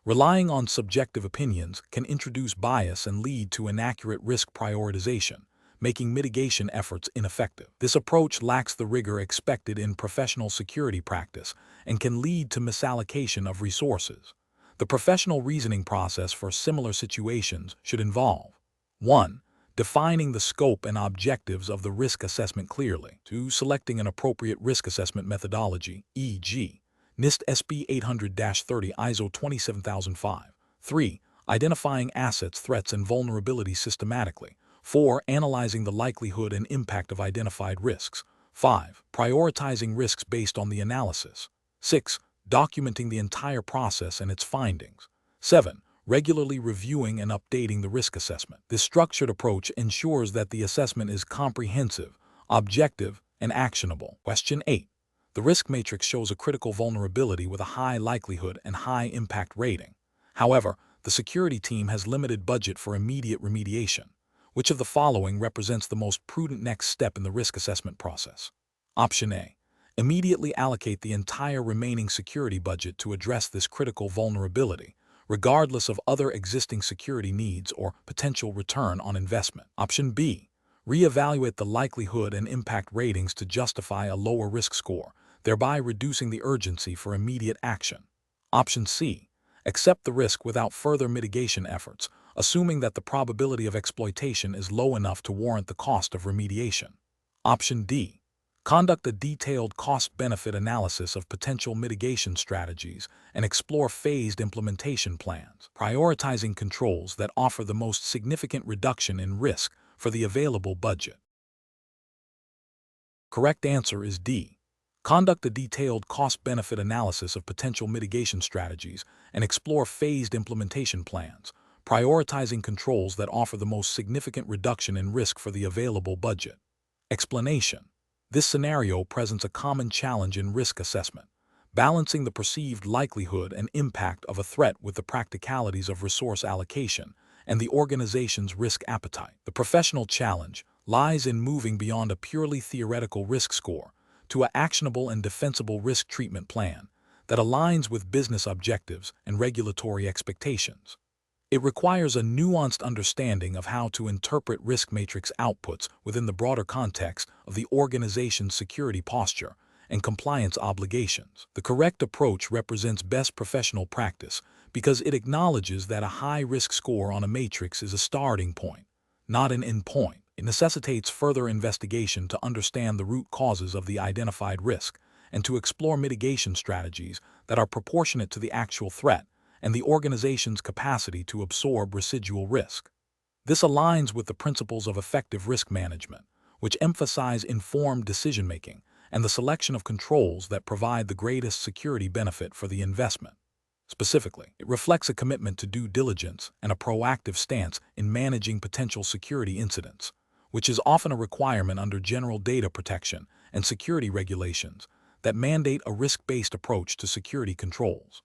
Relying on subjective opinions can introduce bias and lead to inaccurate risk prioritization, making mitigation efforts ineffective. This approach lacks the rigor expected in professional security practice and can lead to misallocation of resources. The professional reasoning process for similar situations should involve 1. Defining the scope and objectives of the risk assessment clearly. 2. Selecting an appropriate risk assessment methodology, e.g., NIST SB 800-30 ISO 27005. 3. Identifying assets, threats, and vulnerabilities systematically. 4. Analyzing the likelihood and impact of identified risks. 5. Prioritizing risks based on the analysis. 6. Documenting the entire process and its findings. 7. Regularly reviewing and updating the risk assessment. This structured approach ensures that the assessment is comprehensive, objective, and actionable. Question 8. The risk matrix shows a critical vulnerability with a high likelihood and high impact rating. However, the security team has limited budget for immediate remediation. Which of the following represents the most prudent next step in the risk assessment process? Option A. Immediately allocate the entire remaining security budget to address this critical vulnerability, regardless of other existing security needs or potential return on investment. Option B. Reevaluate the likelihood and impact ratings to justify a lower risk score, thereby reducing the urgency for immediate action. Option C. Accept the risk without further mitigation efforts, assuming that the probability of exploitation is low enough to warrant the cost of remediation. Option D. Conduct a detailed cost-benefit analysis of potential mitigation strategies and explore phased implementation plans, prioritizing controls that offer the most significant reduction in risk for the available budget. Correct answer is D. Conduct a detailed cost-benefit analysis of potential mitigation strategies and explore phased implementation plans, prioritizing controls that offer the most significant reduction in risk for the available budget. Explanation. This scenario presents a common challenge in risk assessment, balancing the perceived likelihood and impact of a threat with the practicalities of resource allocation and the organization's risk appetite. The professional challenge lies in moving beyond a purely theoretical risk score to an actionable and defensible risk treatment plan that aligns with business objectives and regulatory expectations. It requires a nuanced understanding of how to interpret risk matrix outputs within the broader context of the organization's security posture and compliance obligations. The correct approach represents best professional practice because it acknowledges that a high-risk score on a matrix is a starting point, not an end point. It necessitates further investigation to understand the root causes of the identified risk and to explore mitigation strategies that are proportionate to the actual threat and the organization's capacity to absorb residual risk. This aligns with the principles of effective risk management, which emphasize informed decision-making and the selection of controls that provide the greatest security benefit for the investment. Specifically, it reflects a commitment to due diligence and a proactive stance in managing potential security incidents, which is often a requirement under general data protection and security regulations that mandate a risk-based approach to security controls.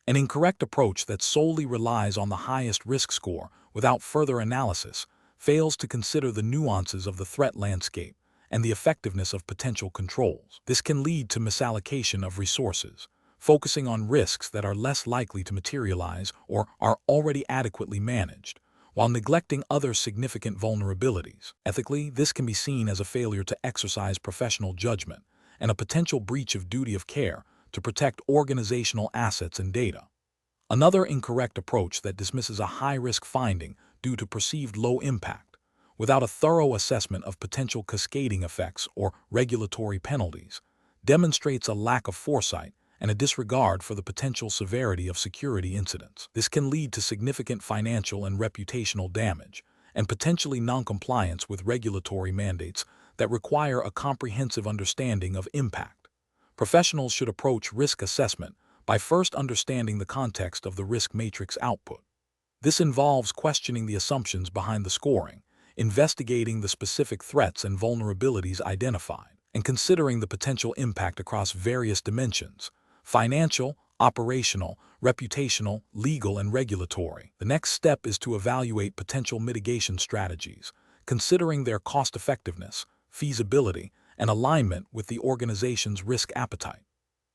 An incorrect approach that solely relies on the highest risk score without further analysis fails to consider the nuances of the threat landscape and the effectiveness of potential controls. This can lead to misallocation of resources, focusing on risks that are less likely to materialize or are already adequately managed, while neglecting other significant vulnerabilities. Ethically, this can be seen as a failure to exercise professional judgment and a potential breach of duty of care to protect organizational assets and data. Another incorrect approach that dismisses a high-risk finding due to perceived low impact, without a thorough assessment of potential cascading effects or regulatory penalties, demonstrates a lack of foresight and a disregard for the potential severity of security incidents. This can lead to significant financial and reputational damage, and potentially noncompliance with regulatory mandates that require a comprehensive understanding of impact. Professionals should approach risk assessment by first understanding the context of the risk matrix output. This involves questioning the assumptions behind the scoring, investigating the specific threats and vulnerabilities identified, and considering the potential impact across various dimensions: financial, operational, reputational, legal, and regulatory. The next step is to evaluate potential mitigation strategies, considering their cost-effectiveness, feasibility, and alignment with the organization's risk appetite.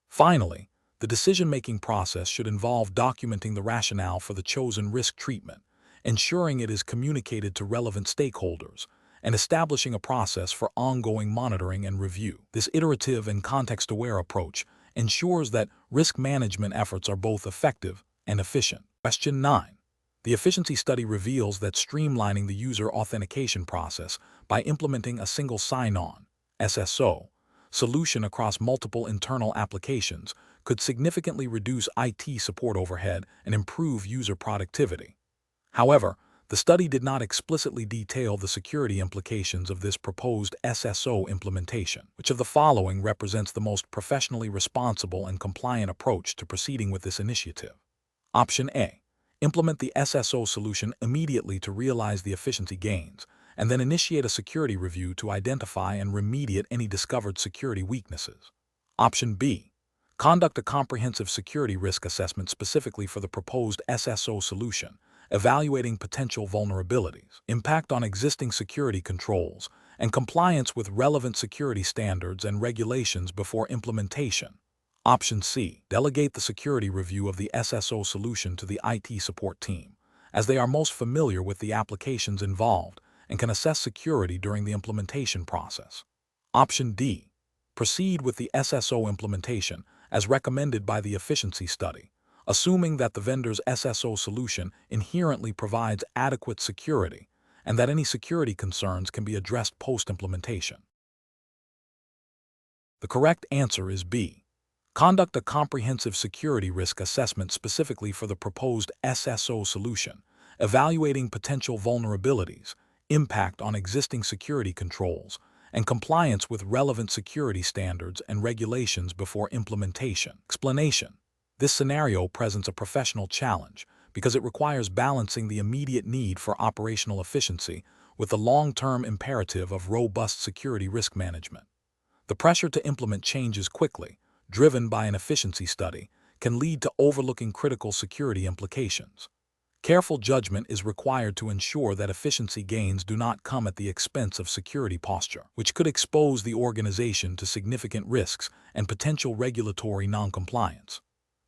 Finally, the decision-making process should involve documenting the rationale for the chosen risk treatment, ensuring it is communicated to relevant stakeholders, and establishing a process for ongoing monitoring and review. This iterative and context-aware approach ensures that risk management efforts are both effective and efficient. Question 9. The efficiency study reveals that streamlining the user authentication process by implementing a single sign-on (SSO) solution across multiple internal applications could significantly reduce IT support overhead and improve user productivity. However, the study did not explicitly detail the security implications of this proposed SSO implementation. Which of the following represents the most professionally responsible and compliant approach to proceeding with this initiative? Option A. Implement the SSO solution immediately to realize the efficiency gains, and then initiate a security review to identify and remediate any discovered security weaknesses. Option B. Conduct a comprehensive security risk assessment specifically for the proposed SSO solution, evaluating potential vulnerabilities, impact on existing security controls, and compliance with relevant security standards and regulations before implementation. Option C. Delegate the security review of the SSO solution to the IT support team, as they are most familiar with the applications involved and can assess security during the implementation process. Option D. Proceed with the SSO implementation as recommended by the efficiency study, assuming that the vendor's SSO solution inherently provides adequate security and that any security concerns can be addressed post-implementation. The correct answer is B. Conduct a comprehensive security risk assessment specifically for the proposed SSO solution, evaluating potential vulnerabilities, impact on existing security controls, and compliance with relevant security standards and regulations before implementation. Explanation. This scenario presents a professional challenge because it requires balancing the immediate need for operational efficiency with the long-term imperative of robust security risk management. The pressure to implement changes quickly, driven by an efficiency study, can lead to overlooking critical security implications. Careful judgment is required to ensure that efficiency gains do not come at the expense of security posture, which could expose the organization to significant risks and potential regulatory noncompliance.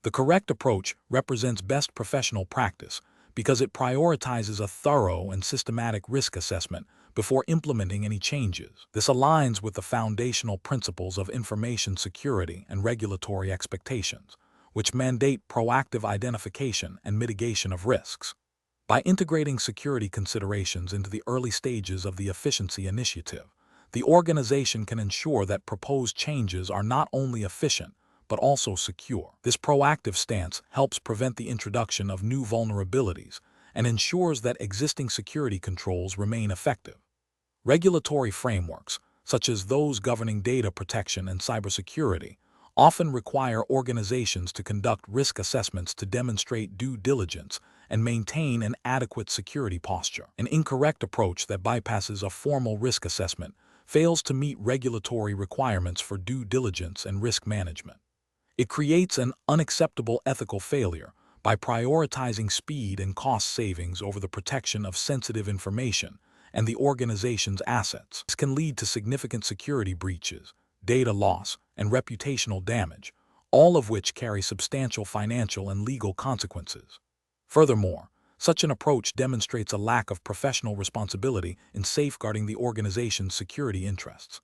The correct approach represents best professional practice because it prioritizes a thorough and systematic risk assessment before implementing any changes. This aligns with the foundational principles of information security and regulatory expectations, which mandate proactive identification and mitigation of risks. By integrating security considerations into the early stages of the efficiency initiative, the organization can ensure that proposed changes are not only efficient, but also secure. This proactive stance helps prevent the introduction of new vulnerabilities and ensures that existing security controls remain effective. Regulatory frameworks, such as those governing data protection and cybersecurity, often require organizations to conduct risk assessments to demonstrate due diligence and maintain an adequate security posture. An incorrect approach that bypasses a formal risk assessment fails to meet regulatory requirements for due diligence and risk management. It creates an unacceptable ethical failure by prioritizing speed and cost savings over the protection of sensitive information and the organization's assets. This can lead to significant security breaches, data loss, and reputational damage, all of which carry substantial financial and legal consequences. Furthermore, such an approach demonstrates a lack of professional responsibility in safeguarding the organization's security interests.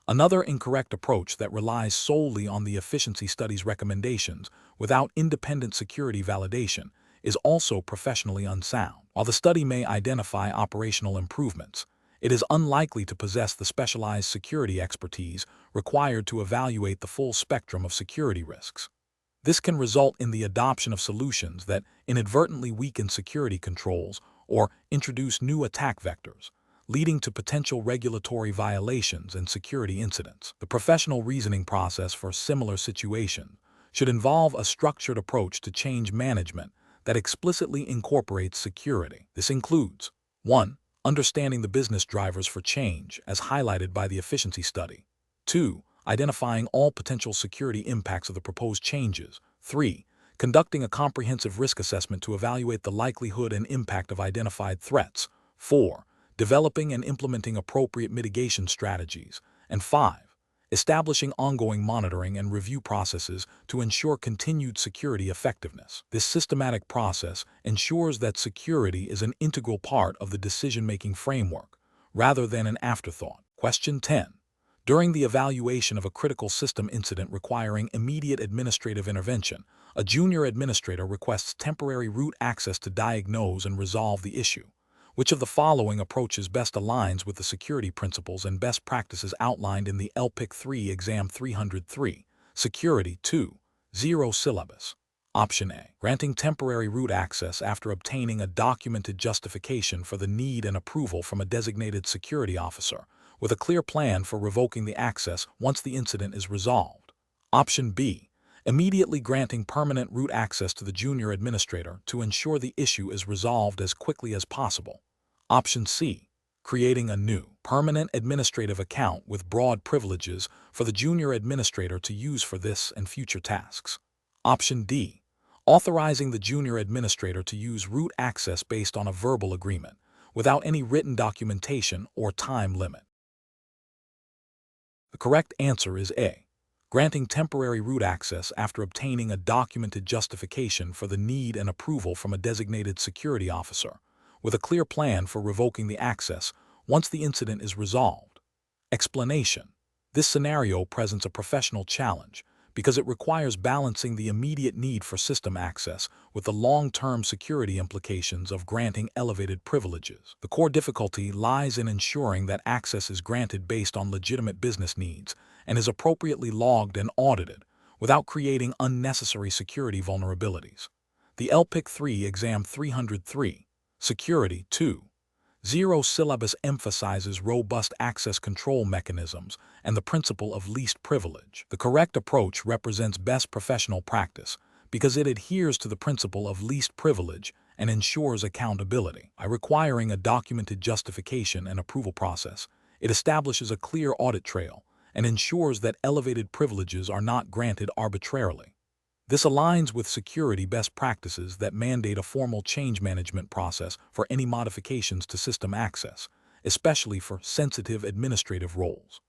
Another incorrect approach that relies solely on the efficiency study's recommendations without independent security validation is also professionally unsound. While the study may identify operational improvements, it is unlikely to possess the specialized security expertise required to evaluate the full spectrum of security risks. This can result in the adoption of solutions that inadvertently weaken security controls or introduce new attack vectors, leading to potential regulatory violations and security incidents. The professional reasoning process for similar situations should involve a structured approach to change management that explicitly incorporates security. This includes 1. Understanding the business drivers for change, as highlighted by the efficiency study. 2. Identifying all potential security impacts of the proposed changes. 3. Conducting a comprehensive risk assessment to evaluate the likelihood and impact of identified threats. 4. Developing and implementing appropriate mitigation strategies. And 5. Establishing ongoing monitoring and review processes to ensure continued security effectiveness. This systematic process ensures that security is an integral part of the decision-making framework, rather than an afterthought. Question 10. During the evaluation of a critical system incident requiring immediate administrative intervention, a junior administrator requests temporary root access to diagnose and resolve the issue. Which of the following approaches best aligns with the security principles and best practices outlined in the LPIC 3 Exam 303, Security 2.0 syllabus? Option A. Granting temporary root access after obtaining a documented justification for the need and approval from a designated security officer, with a clear plan for revoking the access once the incident is resolved. Option B. Immediately granting permanent root access to the junior administrator to ensure the issue is resolved as quickly as possible. Option C. Creating a new, permanent administrative account with broad privileges for the junior administrator to use for this and future tasks. Option D. Authorizing the junior administrator to use root access based on a verbal agreement, without any written documentation or time limit. The correct answer is A. Granting temporary root access after obtaining a documented justification for the need and approval from a designated security officer, with a clear plan for revoking the access once the incident is resolved. Explanation. This scenario presents a professional challenge because it requires balancing the immediate need for system access with the long-term security implications of granting elevated privileges. The core difficulty lies in ensuring that access is granted based on legitimate business needs and is appropriately logged and audited without creating unnecessary security vulnerabilities. The LPIC 3 Exam 303, Security 2.0 syllabus emphasizes robust access control mechanisms and the principle of least privilege. The correct approach represents best professional practice because it adheres to the principle of least privilege and ensures accountability. By requiring a documented justification and approval process, it establishes a clear audit trail and ensures that elevated privileges are not granted arbitrarily. This aligns with security best practices that mandate a formal change management process for any modifications to system access, especially for sensitive administrative roles.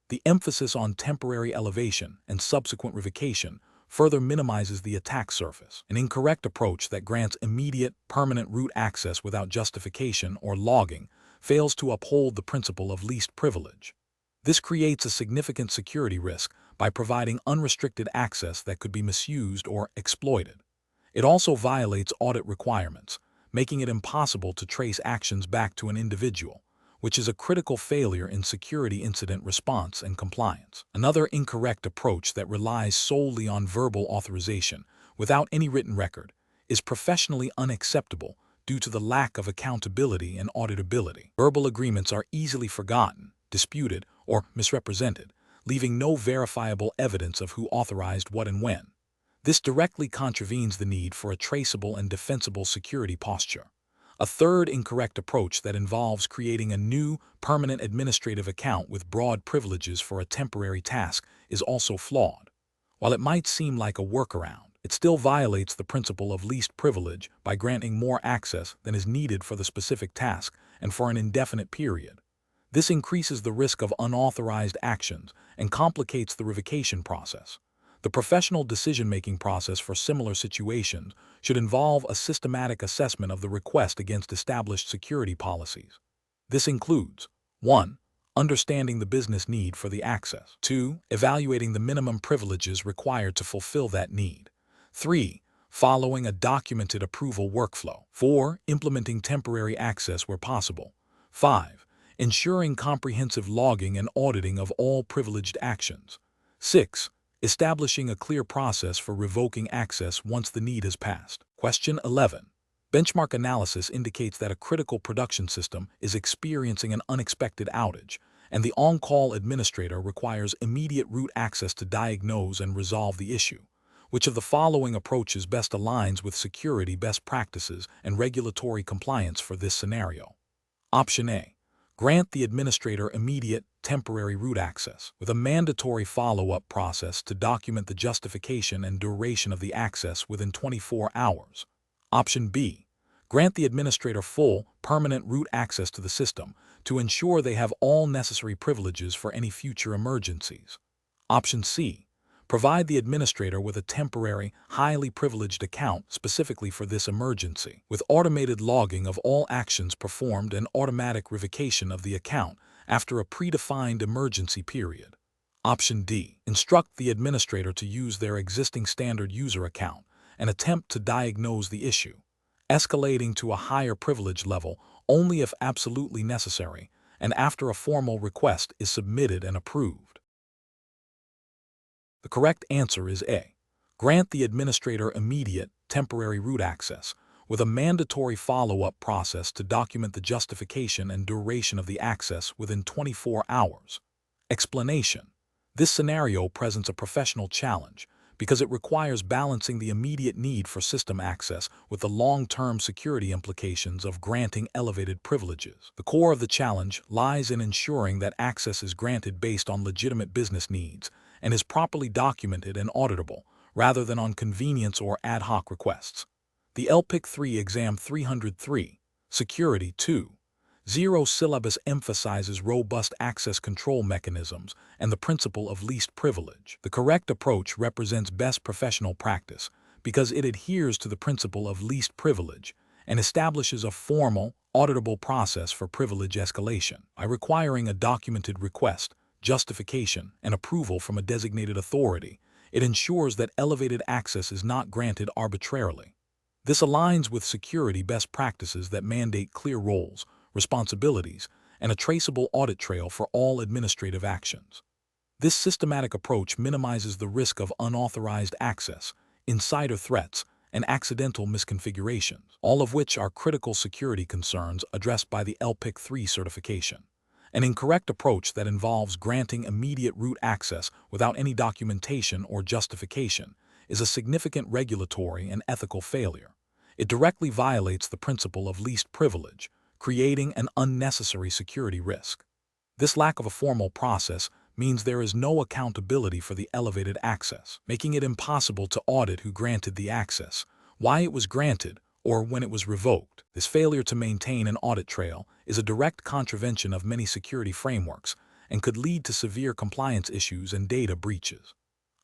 The emphasis on temporary elevation and subsequent revocation further minimizes the attack surface. An incorrect approach that grants immediate, permanent root access without justification or logging fails to uphold the principle of least privilege. This creates a significant security risk by providing unrestricted access that could be misused or exploited. It also violates audit requirements, making it impossible to trace actions back to an individual, which is a critical failure in security incident response and compliance. Another incorrect approach that relies solely on verbal authorization without any written record is professionally unacceptable due to the lack of accountability and auditability. Verbal agreements are easily forgotten, disputed, or misrepresented, leaving no verifiable evidence of who authorized what and when. This directly contravenes the need for a traceable and defensible security posture. A third incorrect approach that involves creating a new, permanent administrative account with broad privileges for a temporary task is also flawed. While it might seem like a workaround, it still violates the principle of least privilege by granting more access than is needed for the specific task and for an indefinite period. This increases the risk of unauthorized actions and complicates the revocation process. The professional decision-making process for similar situations should involve a systematic assessment of the request against established security policies. This includes 1. Understanding the business need for the access. 2. Evaluating the minimum privileges required to fulfill that need. 3. Following a documented approval workflow. 4. Implementing temporary access where possible. 5. ensuring comprehensive logging and auditing of all privileged actions. 6. Establishing a clear process for revoking access once the need has passed. Question 11. Benchmark analysis indicates that a critical production system is experiencing an unexpected outage, and the on-call administrator requires immediate root access to diagnose and resolve the issue. Which of the following approaches best aligns with security best practices and regulatory compliance for this scenario? Option A. Grant the administrator immediate, temporary root access, with a mandatory follow-up process to document the justification and duration of the access within 24 hours. Option B. Grant the administrator full, permanent root access to the system to ensure they have all necessary privileges for any future emergencies. Option C. Provide the administrator with a temporary, highly privileged account specifically for this emergency, with automated logging of all actions performed and automatic revocation of the account after a predefined emergency period. Option D. Instruct the administrator to use their existing standard user account and attempt to diagnose the issue, escalating to a higher privilege level only if absolutely necessary and after a formal request is submitted and approved. The correct answer is A. Grant the administrator immediate, temporary root access, with a mandatory follow-up process to document the justification and duration of the access within 24 hours. Explanation. This scenario presents a professional challenge because it requires balancing the immediate need for system access with the long-term security implications of granting elevated privileges. The core of the challenge lies in ensuring that access is granted based on legitimate business needs and is properly documented and auditable, rather than on convenience or ad hoc requests. The LPIC 3 Exam 303, Security 2.0 syllabus emphasizes robust access control mechanisms and the principle of least privilege. The correct approach represents best professional practice because it adheres to the principle of least privilege and establishes a formal, auditable process for privilege escalation. By requiring a documented request, justification, and approval from a designated authority, it ensures that elevated access is not granted arbitrarily. This aligns with security best practices that mandate clear roles, responsibilities, and a traceable audit trail for all administrative actions. This systematic approach minimizes the risk of unauthorized access, insider threats, and accidental misconfigurations, all of which are critical security concerns addressed by the LPIC 3 certification. An incorrect approach that involves granting immediate root access without any documentation or justification is a significant regulatory and ethical failure. It directly violates the principle of least privilege, creating an unnecessary security risk. This lack of a formal process means there is no accountability for the elevated access, making it impossible to audit who granted the access, why it was granted, or when it was revoked. This failure to maintain an audit trail is a direct contravention of many security frameworks and could lead to severe compliance issues and data breaches.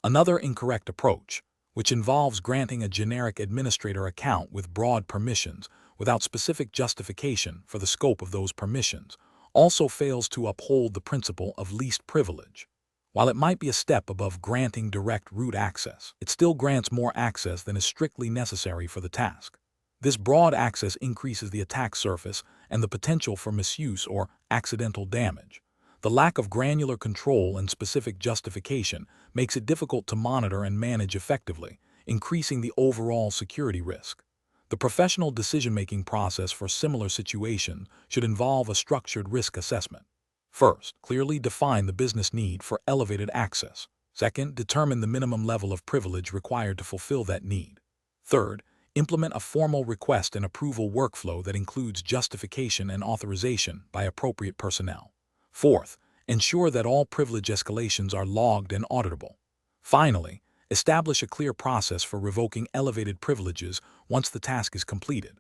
Another incorrect approach, which involves granting a generic administrator account with broad permissions without specific justification for the scope of those permissions, also fails to uphold the principle of least privilege. While it might be a step above granting direct root access, it still grants more access than is strictly necessary for the task. This broad access increases the attack surface and the potential for misuse or accidental damage. The lack of granular control and specific justification makes it difficult to monitor and manage effectively, increasing the overall security risk. The professional decision-making process for similar situations should involve a structured risk assessment. First, clearly define the business need for elevated access. Second, determine the minimum level of privilege required to fulfill that need. Third, implement a formal request and approval workflow that includes justification and authorization by appropriate personnel. Fourth, ensure that all privilege escalations are logged and auditable. Finally, establish a clear process for revoking elevated privileges once the task is completed.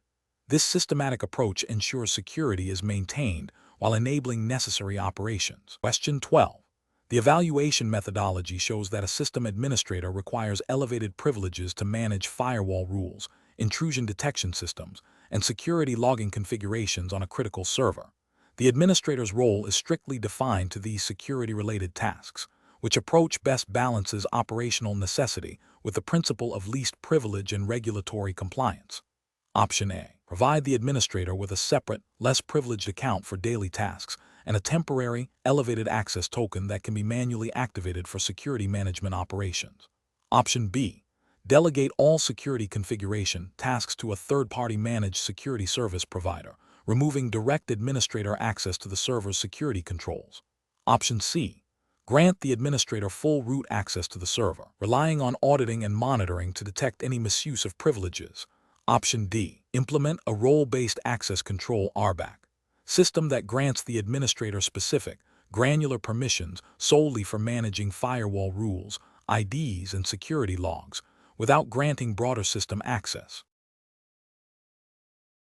This systematic approach ensures security is maintained while enabling necessary operations. Question 12. The evaluation methodology shows that a system administrator requires elevated privileges to manage firewall rules, intrusion detection systems, and security logging configurations on a critical server. The administrator's role is strictly defined to these security-related tasks, which approach best balances operational necessity with the principle of least privilege and regulatory compliance. Option A. Provide the administrator with a separate, less privileged account for daily tasks and a temporary, elevated access token that can be manually activated for security management operations. Option B. Delegate all security configuration tasks to a third-party managed security service provider, removing direct administrator access to the server's security controls. Option C. Grant the administrator full root access to the server, relying on auditing and monitoring to detect any misuse of privileges. Option D. Implement a role-based access control RBAC system that grants the administrator specific, granular permissions solely for managing firewall rules, IDs, and security logs, without granting broader system access.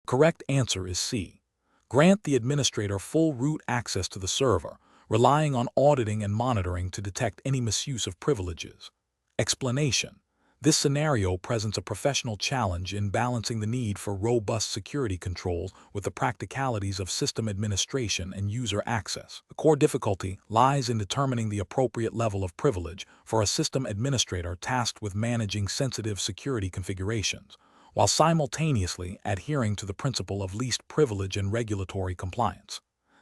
Correct answer is C. Grant the administrator full root access to the server, relying on auditing and monitoring to detect any misuse of privileges. Explanation. This scenario presents a professional challenge in balancing the need for robust security controls with the practicalities of system administration and user access. The core difficulty lies in determining the appropriate level of privilege for a system administrator tasked with managing sensitive security configurations, while simultaneously adhering to the principle of least privilege and regulatory compliance.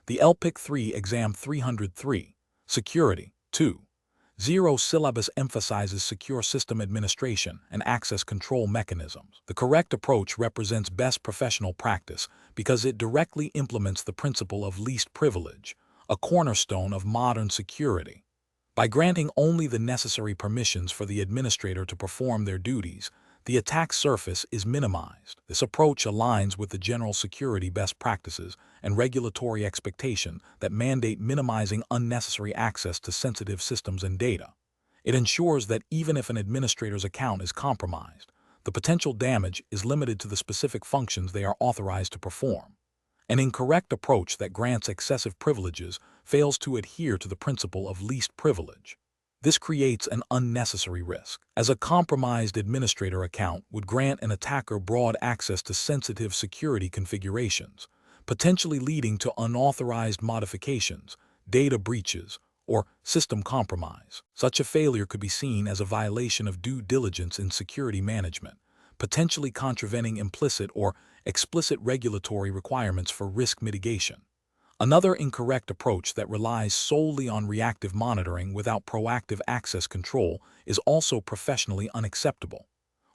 The LPIC 3 Exam 303, Security 2.0 syllabus emphasizes secure system administration and access control mechanisms. The correct approach represents best professional practice because it directly implements the principle of least privilege, a cornerstone of modern security. By granting only the necessary permissions for the administrator to perform their duties, the attack surface is minimized. This approach aligns with the general security best practices and regulatory expectation that mandate minimizing unnecessary access to sensitive systems and data. It ensures that even if an administrator's account is compromised, the potential damage is limited to the specific functions they are authorized to perform. An incorrect approach that grants excessive privileges fails to adhere to the principle of least privilege. This creates an unnecessary risk, as a compromised administrator account would grant an attacker broad access to sensitive security configurations, potentially leading to unauthorized modifications, data breaches, or system compromise. Such a failure could be seen as a violation of due diligence in security management, potentially contravening implicit or explicit regulatory requirements for risk mitigation. Another incorrect approach that relies solely on reactive monitoring without proactive access control is also professionally unacceptable.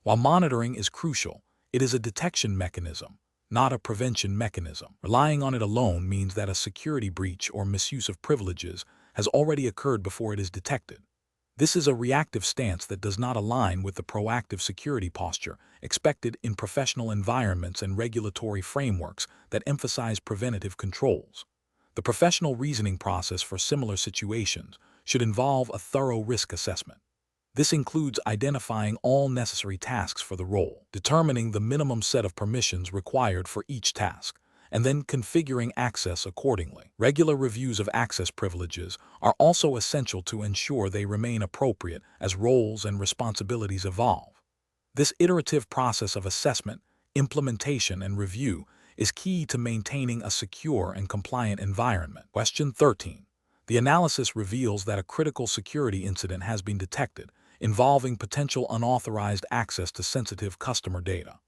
While monitoring is crucial, it is a detection mechanism, not a prevention mechanism. Relying on it alone means that a security breach or misuse of privileges has already occurred before it is detected. This is a reactive stance that does not align with the proactive security posture expected in professional environments and regulatory frameworks that emphasize preventative controls. The professional reasoning process for similar situations should involve a thorough risk assessment. This includes identifying all necessary tasks for the role, determining the minimum set of permissions required for each task, and then configuring access accordingly. Regular reviews of access privileges are also essential to ensure they remain appropriate as roles and responsibilities evolve. This iterative process of assessment, implementation, and review is key to maintaining a secure and compliant environment. Question 13. The analysis reveals that a critical security incident has been detected, involving potential unauthorized access to sensitive customer data.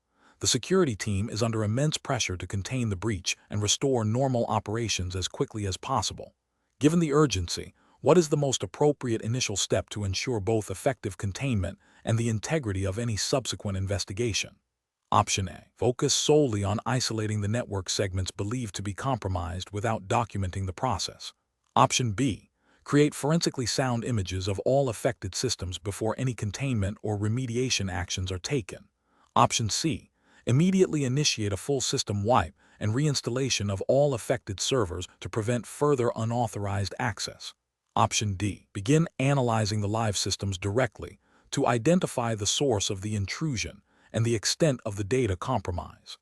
The security team is under immense pressure to contain the breach and restore normal operations as quickly as possible. Given the urgency, what is the most appropriate initial step to ensure both effective containment and the integrity of any subsequent investigation? Option A. Focus solely on isolating the network segments believed to be compromised without documenting the process. Option B. Create forensically sound images of all affected systems before any containment or remediation actions are taken. Option C. Immediately initiate a full system wipe and reinstallation of all affected servers to prevent further unauthorized access. Option D. Begin analyzing the live systems directly to identify the source of the intrusion and the extent of the data compromise.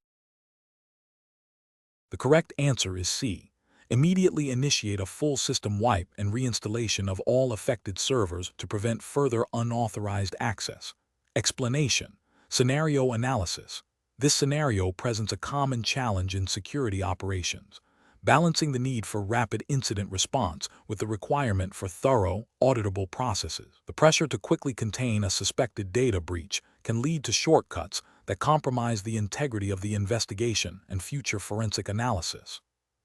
The correct answer is C. Immediately initiate a full system wipe and reinstallation of all affected servers to prevent further unauthorized access. Explanation. Scenario analysis. This scenario presents a common challenge in security operations, balancing the need for rapid incident response with the requirement for thorough, auditable processes. The pressure to quickly contain a suspected data breach can lead to shortcuts that compromise the integrity of the investigation and future forensic analysis.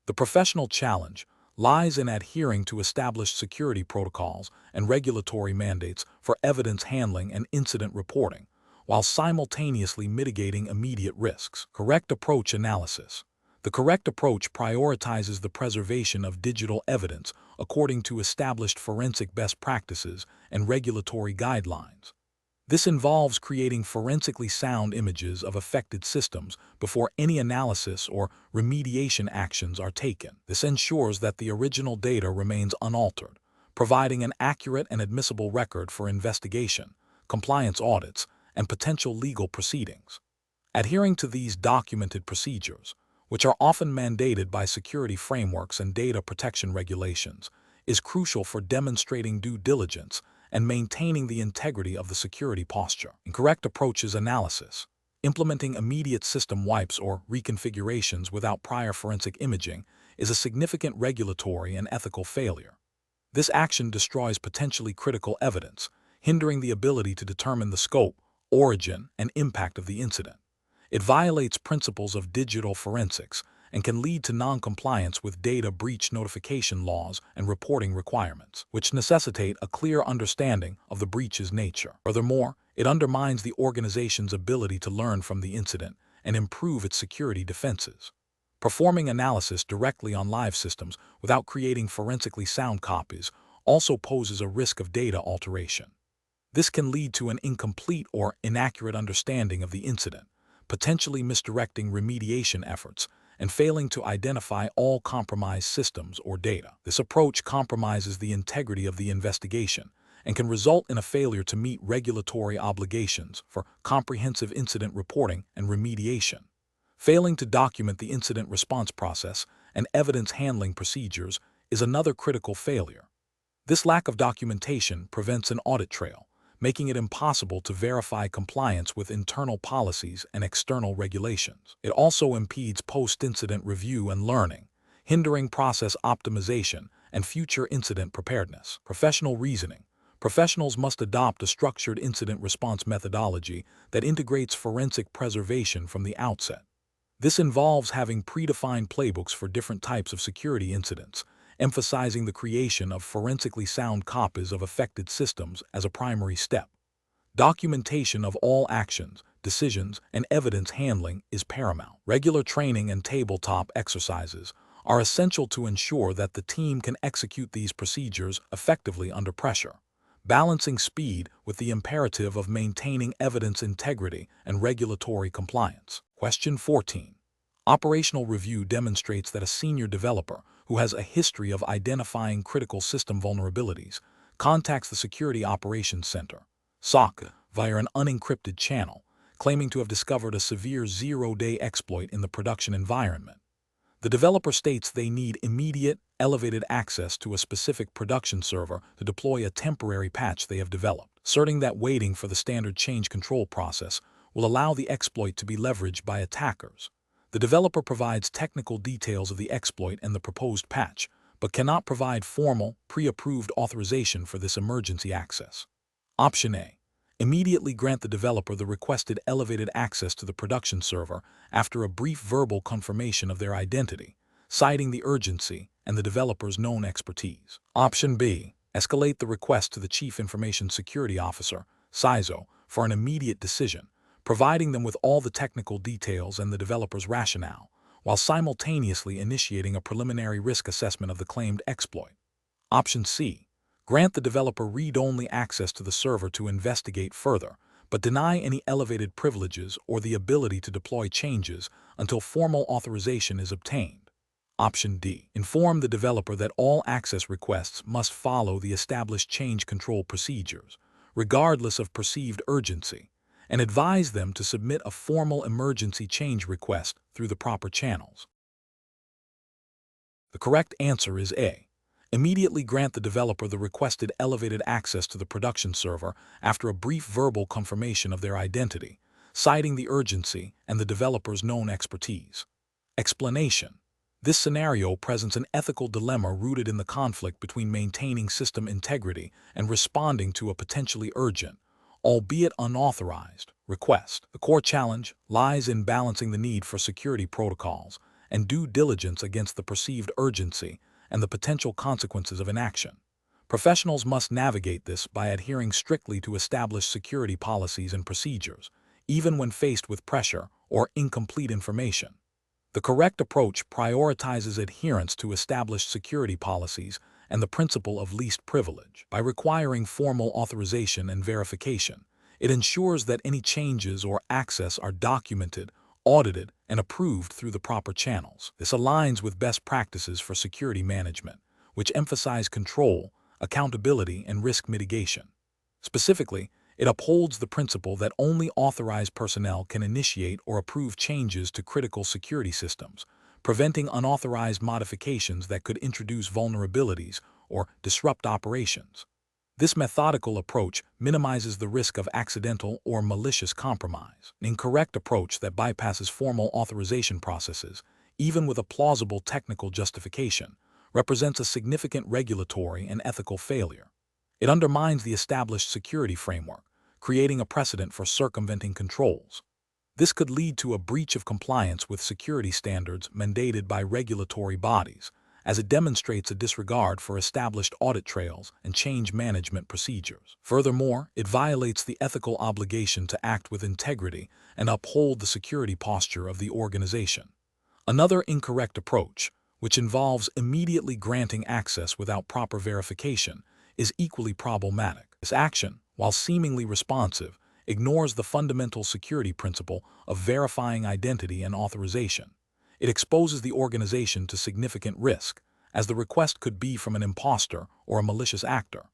The professional challenge lies in adhering to established security protocols and regulatory mandates for evidence handling and incident reporting, while simultaneously mitigating immediate risks. Correct approach analysis. The correct approach prioritizes the preservation of digital evidence according to established forensic best practices and regulatory guidelines. This involves creating forensically sound images of affected systems before any analysis or remediation actions are taken. This ensures that the original data remains unaltered, providing an accurate and admissible record for investigation, compliance audits, and potential legal proceedings. Adhering to these documented procedures, which are often mandated by security frameworks and data protection regulations, is crucial for demonstrating due diligence and maintaining the integrity of the security posture. Incorrect approaches analysis. Implementing immediate system wipes or reconfigurations without prior forensic imaging is a significant regulatory and ethical failure. This action destroys potentially critical evidence, hindering the ability to determine the scope, origin, and impact of the incident. It violates principles of digital forensics and can lead to non-compliance with data breach notification laws and reporting requirements, which necessitate a clear understanding of the breach's nature. Furthermore, it undermines the organization's ability to learn from the incident and improve its security defenses. Performing analysis directly on live systems without creating forensically sound copies also poses a risk of data alteration. This can lead to an incomplete or inaccurate understanding of the incident, potentially misdirecting remediation efforts and failing to identify all compromised systems or data. This approach compromises the integrity of the investigation and can result in a failure to meet regulatory obligations for comprehensive incident reporting and remediation. Failing to document the incident response process and evidence handling procedures is another critical failure. This lack of documentation prevents an audit trail, making it impossible to verify compliance with internal policies and external regulations. It also impedes post-incident review and learning, hindering process optimization and future incident preparedness. Professional reasoning. Professionals must adopt a structured incident response methodology that integrates forensic preservation from the outset. This involves having predefined playbooks for different types of security incidents, emphasizing the creation of forensically sound copies of affected systems as a primary step. Documentation of all actions, decisions, and evidence handling is paramount. Regular training and tabletop exercises are essential to ensure that the team can execute these procedures effectively under pressure, balancing speed with the imperative of maintaining evidence integrity and regulatory compliance. Question 14. Operational review demonstrates that a senior developer who has a history of identifying critical system vulnerabilities contacts the Security Operations Center, SOC, via an unencrypted channel, claiming to have discovered a severe zero-day exploit in the production environment. The developer states they need immediate, elevated access to a specific production server to deploy a temporary patch they have developed, asserting that waiting for the standard change control process will allow the exploit to be leveraged by attackers. The developer provides technical details of the exploit and the proposed patch, but cannot provide formal, pre-approved authorization for this emergency access. Option A. Immediately grant the developer the requested elevated access to the production server after a brief verbal confirmation of their identity, citing the urgency and the developer's known expertise. Option B. Escalate the request to the Chief Information Security Officer, CISO, for an immediate decision, providing them with all the technical details and the developer's rationale, while simultaneously initiating a preliminary risk assessment of the claimed exploit. Option C. Grant the developer read-only access to the server to investigate further, but deny any elevated privileges or the ability to deploy changes until formal authorization is obtained. Option D. Inform the developer that all access requests must follow the established change control procedures, regardless of perceived urgency, and advise them to submit a formal emergency change request through the proper channels. The correct answer is A. Immediately grant the developer the requested elevated access to the production server after a brief verbal confirmation of their identity, citing the urgency and the developer's known expertise. Explanation. This scenario presents an ethical dilemma rooted in the conflict between maintaining system integrity and responding to a potentially urgent, albeit unauthorized, request. The core challenge lies in balancing the need for security protocols and due diligence against the perceived urgency and the potential consequences of inaction. Professionals must navigate this by adhering strictly to established security policies and procedures, even when faced with pressure or incomplete information. The correct approach prioritizes adherence to established security policies and the principle of least privilege. By requiring formal authorization and verification, it ensures that any changes or access are documented, audited, and approved through the proper channels. This aligns with best practices for security management, which emphasize control, accountability, and risk mitigation. Specifically, it upholds the principle that only authorized personnel can initiate or approve changes to critical security systems, preventing unauthorized modifications that could introduce vulnerabilities or disrupt operations. This methodical approach minimizes the risk of accidental or malicious compromise. An incorrect approach that bypasses formal authorization processes, even with a plausible technical justification, represents a significant regulatory and ethical failure. It undermines the established security framework, creating a precedent for circumventing controls. This could lead to a breach of compliance with security standards mandated by regulatory bodies, as it demonstrates a disregard for established audit trails and change management procedures. Furthermore, it violates the ethical obligation to act with integrity and uphold the security posture of the organization. Another incorrect approach, which involves immediately granting access without proper verification, is equally problematic. This action, while seemingly responsive, ignores the fundamental security principle of verifying identity and authorization. It exposes the organization to significant risk, as the request could be from an imposter or a malicious actor.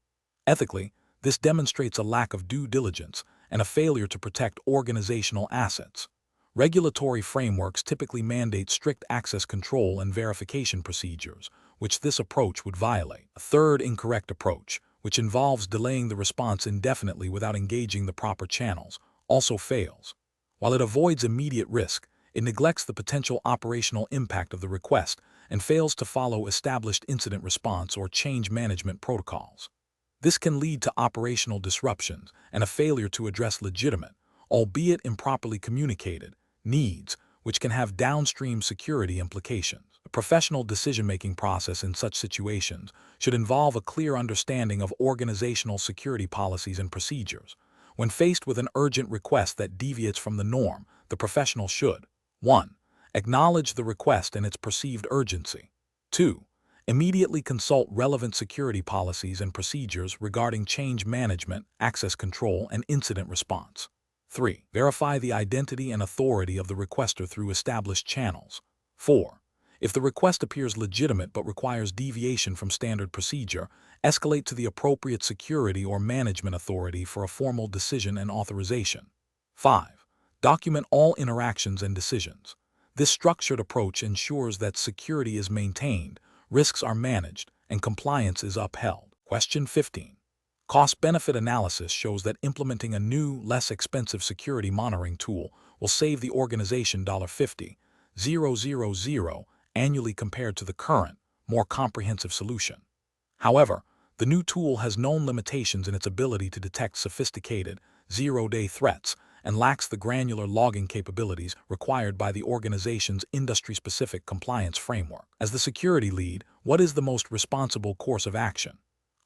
Ethically, this demonstrates a lack of due diligence and a failure to protect organizational assets. Regulatory frameworks typically mandate strict access control and verification procedures, which this approach would violate. A third incorrect approach, which involves delaying the response indefinitely without engaging the proper channels, also fails. While it avoids immediate risk, it neglects the potential operational impact of the request and fails to follow established incident response or change management protocols. This can lead to operational disruptions and a failure to address legitimate, albeit improperly communicated, needs, which can have downstream security implications. A professional decision-making process in such situations should involve a clear understanding of organizational security policies and procedures. When faced with an urgent request that deviates from the norm, the professional should 1. Acknowledge the request and its perceived urgency. 2. Immediately consult relevant security policies and procedures regarding change management, access control, and incident response. 3. Verify the identity and authority of the requester through established channels. 4. If the request appears legitimate but requires deviation from standard procedure, escalate to the appropriate security or management authority for a formal decision and authorization. 5. Document all interactions and decisions. This structured approach ensures that security is maintained, risks are managed, and compliance is upheld. Question 15. Cost-benefit analysis shows that implementing a new, less expensive security monitoring tool will save the organization $50,000 annually compared to the current, more comprehensive solution. However, the new tool has known limitations in its ability to detect sophisticated, zero-day threats and lacks the granular logging capabilities required by the organization's industry-specific compliance framework. As the security lead, what is the most responsible course of action?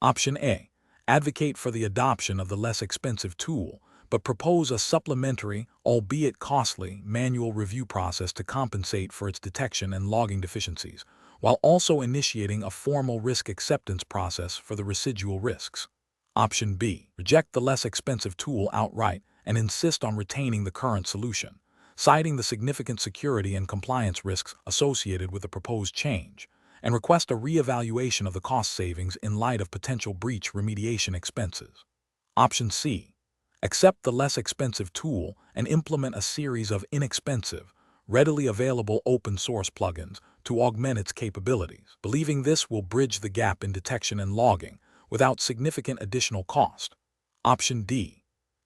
Option A. Advocate for the adoption of the less expensive tool, but propose a supplementary, albeit costly, manual review process to compensate for its detection and logging deficiencies, while also initiating a formal risk acceptance process for the residual risks. Option B. Reject the less expensive tool outright and insist on retaining the current solution, citing the significant security and compliance risks associated with the proposed change, and request a re-evaluation of the cost savings in light of potential breach remediation expenses. Option C. Accept the less expensive tool and implement a series of inexpensive, readily available open-source plugins to augment its capabilities, believing this will bridge the gap in detection and logging without significant additional cost. Option D.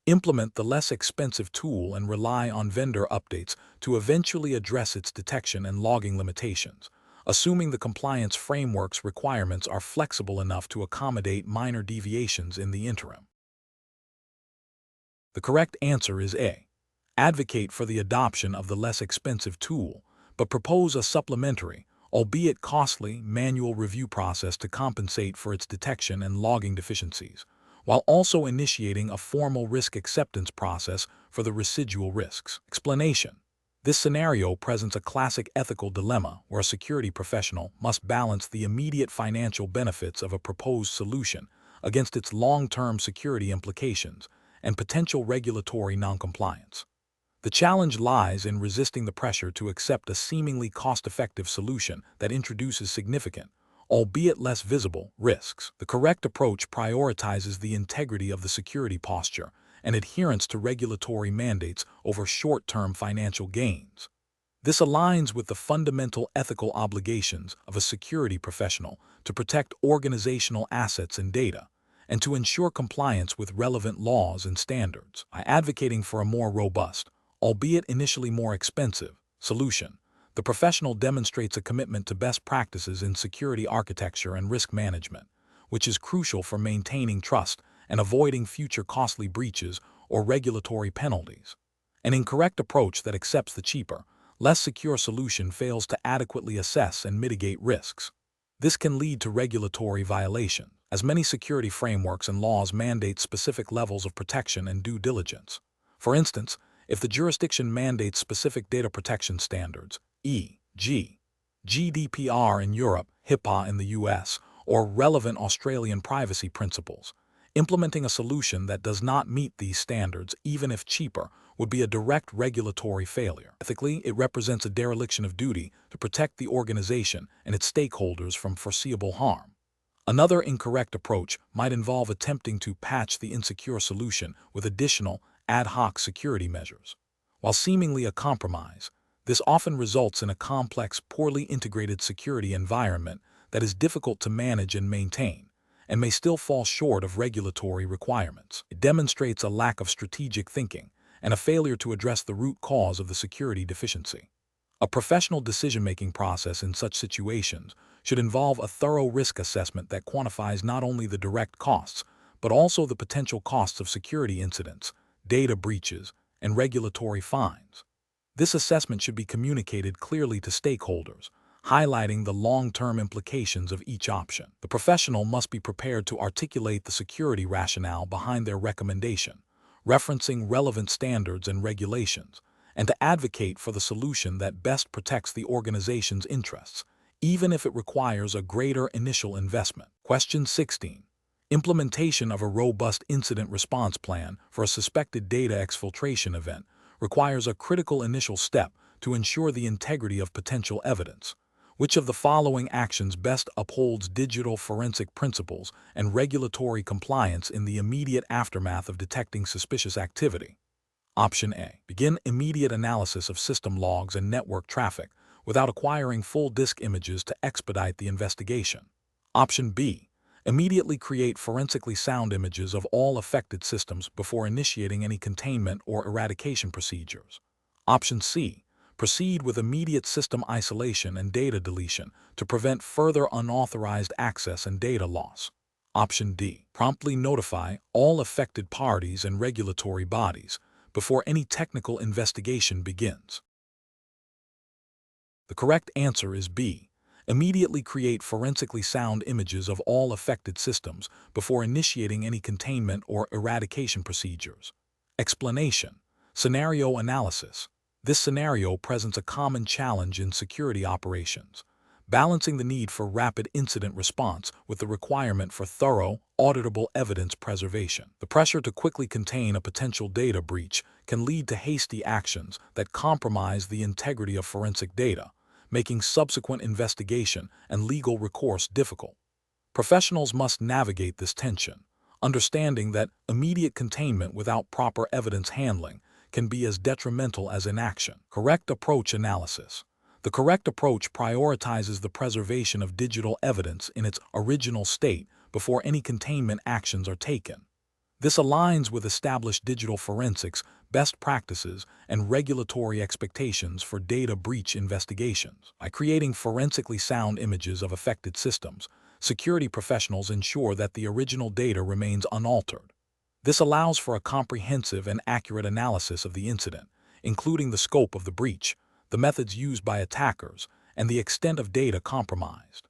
Implement the less expensive tool and rely on vendor updates to eventually address its detection and logging limitations, assuming the compliance framework's requirements are flexible enough to accommodate minor deviations in the interim. The correct answer is A. Advocate for the adoption of the less expensive tool, but propose a supplementary, albeit costly, manual review process to compensate for its detection and logging deficiencies, while also initiating a formal risk acceptance process for the residual risks. Explanation. This scenario presents a classic ethical dilemma where a security professional must balance the immediate financial benefits of a proposed solution against its long-term security implications and potential regulatory noncompliance. The challenge lies in resisting the pressure to accept a seemingly cost-effective solution that introduces significant, albeit less visible, risks. The correct approach prioritizes the integrity of the security posture and adherence to regulatory mandates over short-term financial gains. This aligns with the fundamental ethical obligations of a security professional to protect organizational assets and data, and to ensure compliance with relevant laws and standards. By advocating for a more robust, albeit initially more expensive, solution, the professional demonstrates a commitment to best practices in security architecture and risk management, which is crucial for maintaining trust and avoiding future costly breaches or regulatory penalties. An incorrect approach that accepts the cheaper, less secure solution fails to adequately assess and mitigate risks. This can lead to regulatory violation, as many security frameworks and laws mandate specific levels of protection and due diligence. For instance, if the jurisdiction mandates specific data protection standards, e.g., GDPR in Europe, HIPAA in the US, or relevant Australian privacy principles, implementing a solution that does not meet these standards, even if cheaper, would be a direct regulatory failure. Ethically, it represents a dereliction of duty to protect the organization and its stakeholders from foreseeable harm. Another incorrect approach might involve attempting to patch the insecure solution with additional, ad hoc security measures. While seemingly a compromise, this often results in a complex, poorly integrated security environment that is difficult to manage and maintain, and may still fall short of regulatory requirements. It demonstrates a lack of strategic thinking and a failure to address the root cause of the security deficiency. A professional decision-making process in such situations should involve a thorough risk assessment that quantifies not only the direct costs, but also the potential costs of security incidents, data breaches, and regulatory fines. This assessment should be communicated clearly to stakeholders, highlighting the long-term implications of each option. The professional must be prepared to articulate the security rationale behind their recommendation, referencing relevant standards and regulations, and to advocate for the solution that best protects the organization's interests, even if it requires a greater initial investment. Question 16. Implementation of a robust incident response plan for a suspected data exfiltration event requires a critical initial step to ensure the integrity of potential evidence. Which of the following actions best upholds digital forensic principles and regulatory compliance in the immediate aftermath of detecting suspicious activity? Option A. Begin immediate analysis of system logs and network traffic without acquiring full disk images to expedite the investigation. Option B. Immediately create forensically sound images of all affected systems before initiating any containment or eradication procedures. Option C. Proceed with immediate system isolation and data deletion to prevent further unauthorized access and data loss. Option D. Promptly notify all affected parties and regulatory bodies before any technical investigation begins. The correct answer is B. Immediately create forensically sound images of all affected systems before initiating any containment or eradication procedures. Explanation. Scenario analysis. This scenario presents a common challenge in security operations, balancing the need for rapid incident response with the requirement for thorough, auditable evidence preservation. The pressure to quickly contain a potential data breach can lead to hasty actions that compromise the integrity of forensic data, making subsequent investigation and legal recourse difficult. Professionals must navigate this tension, understanding that immediate containment without proper evidence handling can be as detrimental as inaction. Correct approach analysis. The correct approach prioritizes the preservation of digital evidence in its original state before any containment actions are taken. This aligns with established digital forensics, best practices, and regulatory expectations for data breach investigations. By creating forensically sound images of affected systems, security professionals ensure that the original data remains unaltered. This allows for a comprehensive and accurate analysis of the incident, including the scope of the breach, the methods used by attackers, and the extent of data compromised.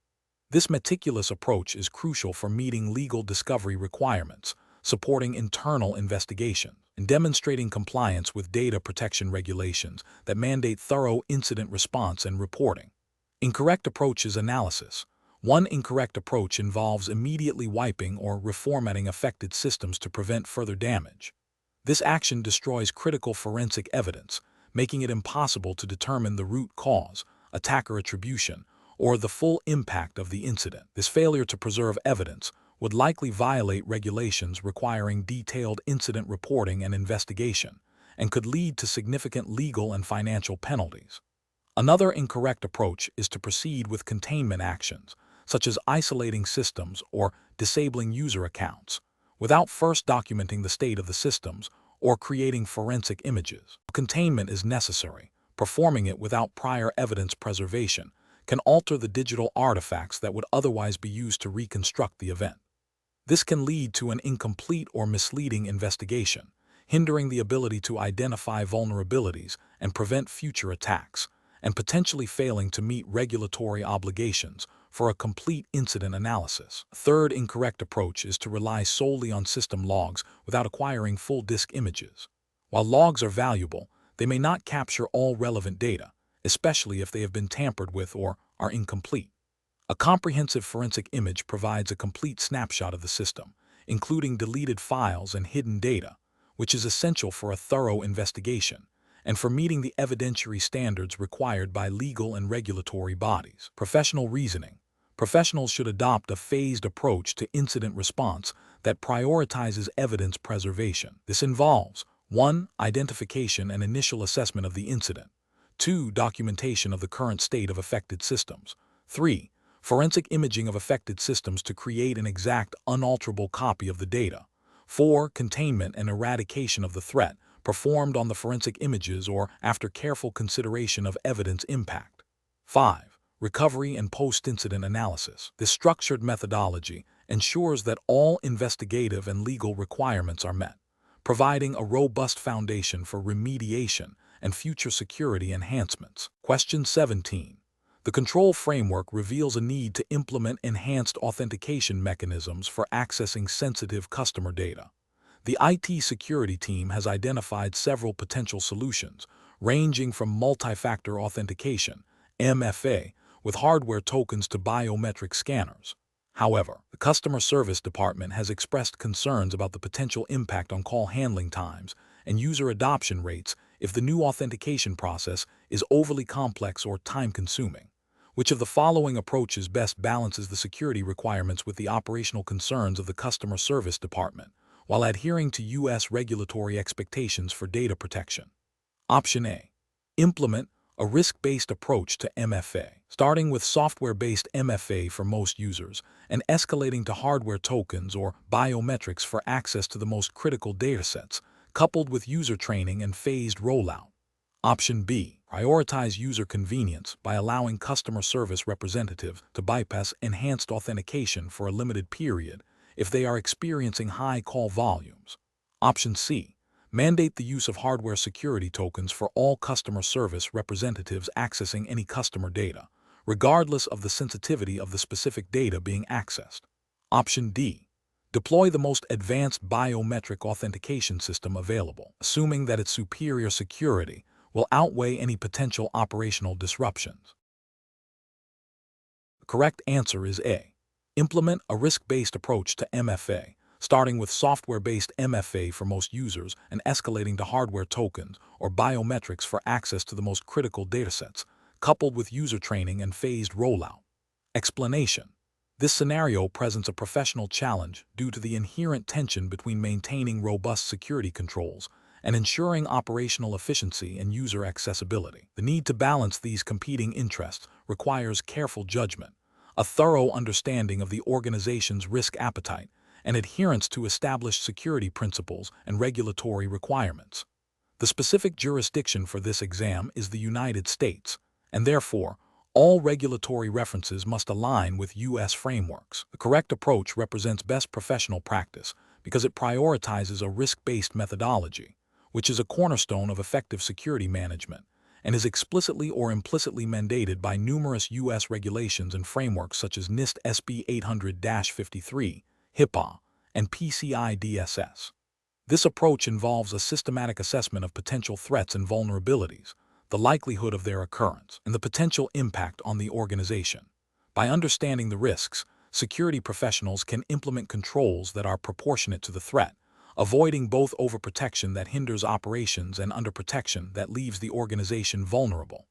This meticulous approach is crucial for meeting legal discovery requirements, supporting internal investigation, and demonstrating compliance with data protection regulations that mandate thorough incident response and reporting. Incorrect approaches analysis. One incorrect approach involves immediately wiping or reformatting affected systems to prevent further damage. This action destroys critical forensic evidence, making it impossible to determine the root cause, attacker attribution, or the full impact of the incident. This failure to preserve evidence would likely violate regulations requiring detailed incident reporting and investigation, and could lead to significant legal and financial penalties. Another incorrect approach is to proceed with containment actions, such as isolating systems or disabling user accounts, without first documenting the state of the systems or creating forensic images. Containment is necessary. Performing it without prior evidence preservation can alter the digital artifacts that would otherwise be used to reconstruct the event. This can lead to an incomplete or misleading investigation, hindering the ability to identify vulnerabilities and prevent future attacks, and potentially failing to meet regulatory obligations for a complete incident analysis. A third incorrect approach is to rely solely on system logs without acquiring full disk images. While logs are valuable, they may not capture all relevant data, especially if they have been tampered with or are incomplete. A comprehensive forensic image provides a complete snapshot of the system, including deleted files and hidden data, which is essential for a thorough investigation and for meeting the evidentiary standards required by legal and regulatory bodies. Professional reasoning. Professionals should adopt a phased approach to incident response that prioritizes evidence preservation. This involves 1. Identification and initial assessment of the incident. 2. Documentation of the current state of affected systems. 3. Forensic imaging of affected systems to create an exact, unalterable copy of the data. 4. Containment and eradication of the threat, performed on the forensic images or after careful consideration of evidence impact. 5. Recovery and post-incident analysis. This structured methodology ensures that all investigative and legal requirements are met, providing a robust foundation for remediation and future security enhancements. Question 17. The control framework reveals a need to implement enhanced authentication mechanisms for accessing sensitive customer data. The IT security team has identified several potential solutions, ranging from multi-factor authentication, MFA, with hardware tokens to biometric scanners. However, the customer service department has expressed concerns about the potential impact on call handling times and user adoption rates if the new authentication process is overly complex or time-consuming. Which of the following approaches best balances the security requirements with the operational concerns of the customer service department, while adhering to U.S. regulatory expectations for data protection? Option A. Implement a risk-based approach to MFA, starting with software-based MFA for most users and escalating to hardware tokens or biometrics for access to the most critical datasets, coupled with user training and phased rollout. Option B. Prioritize user convenience by allowing customer service representatives to bypass enhanced authentication for a limited period if they are experiencing high call volumes. Option C. Mandate the use of hardware security tokens for all customer service representatives accessing any customer data, regardless of the sensitivity of the specific data being accessed. Option D. Deploy the most advanced biometric authentication system available, assuming that its superior security will outweigh any potential operational disruptions. The correct answer is A. Implement a risk-based approach to MFA, starting with software-based MFA for most users and escalating to hardware tokens or biometrics for access to the most critical datasets, coupled with user training and phased rollout. Explanation. This scenario presents a professional challenge due to the inherent tension between maintaining robust security controls and ensuring operational efficiency and user accessibility. The need to balance these competing interests requires careful judgment, a thorough understanding of the organization's risk appetite, and adherence to established security principles and regulatory requirements. The specific jurisdiction for this exam is the United States, and therefore, all regulatory references must align with U.S. frameworks. The correct approach represents best professional practice because it prioritizes a risk-based methodology, which is a cornerstone of effective security management, and is explicitly or implicitly mandated by numerous U.S. regulations and frameworks such as NIST SB 800-53, HIPAA, and PCI DSS. This approach involves a systematic assessment of potential threats and vulnerabilities, the likelihood of their occurrence, and the potential impact on the organization. By understanding the risks, security professionals can implement controls that are proportionate to the threat, avoiding both overprotection that hinders operations and underprotection that leaves the organization vulnerable.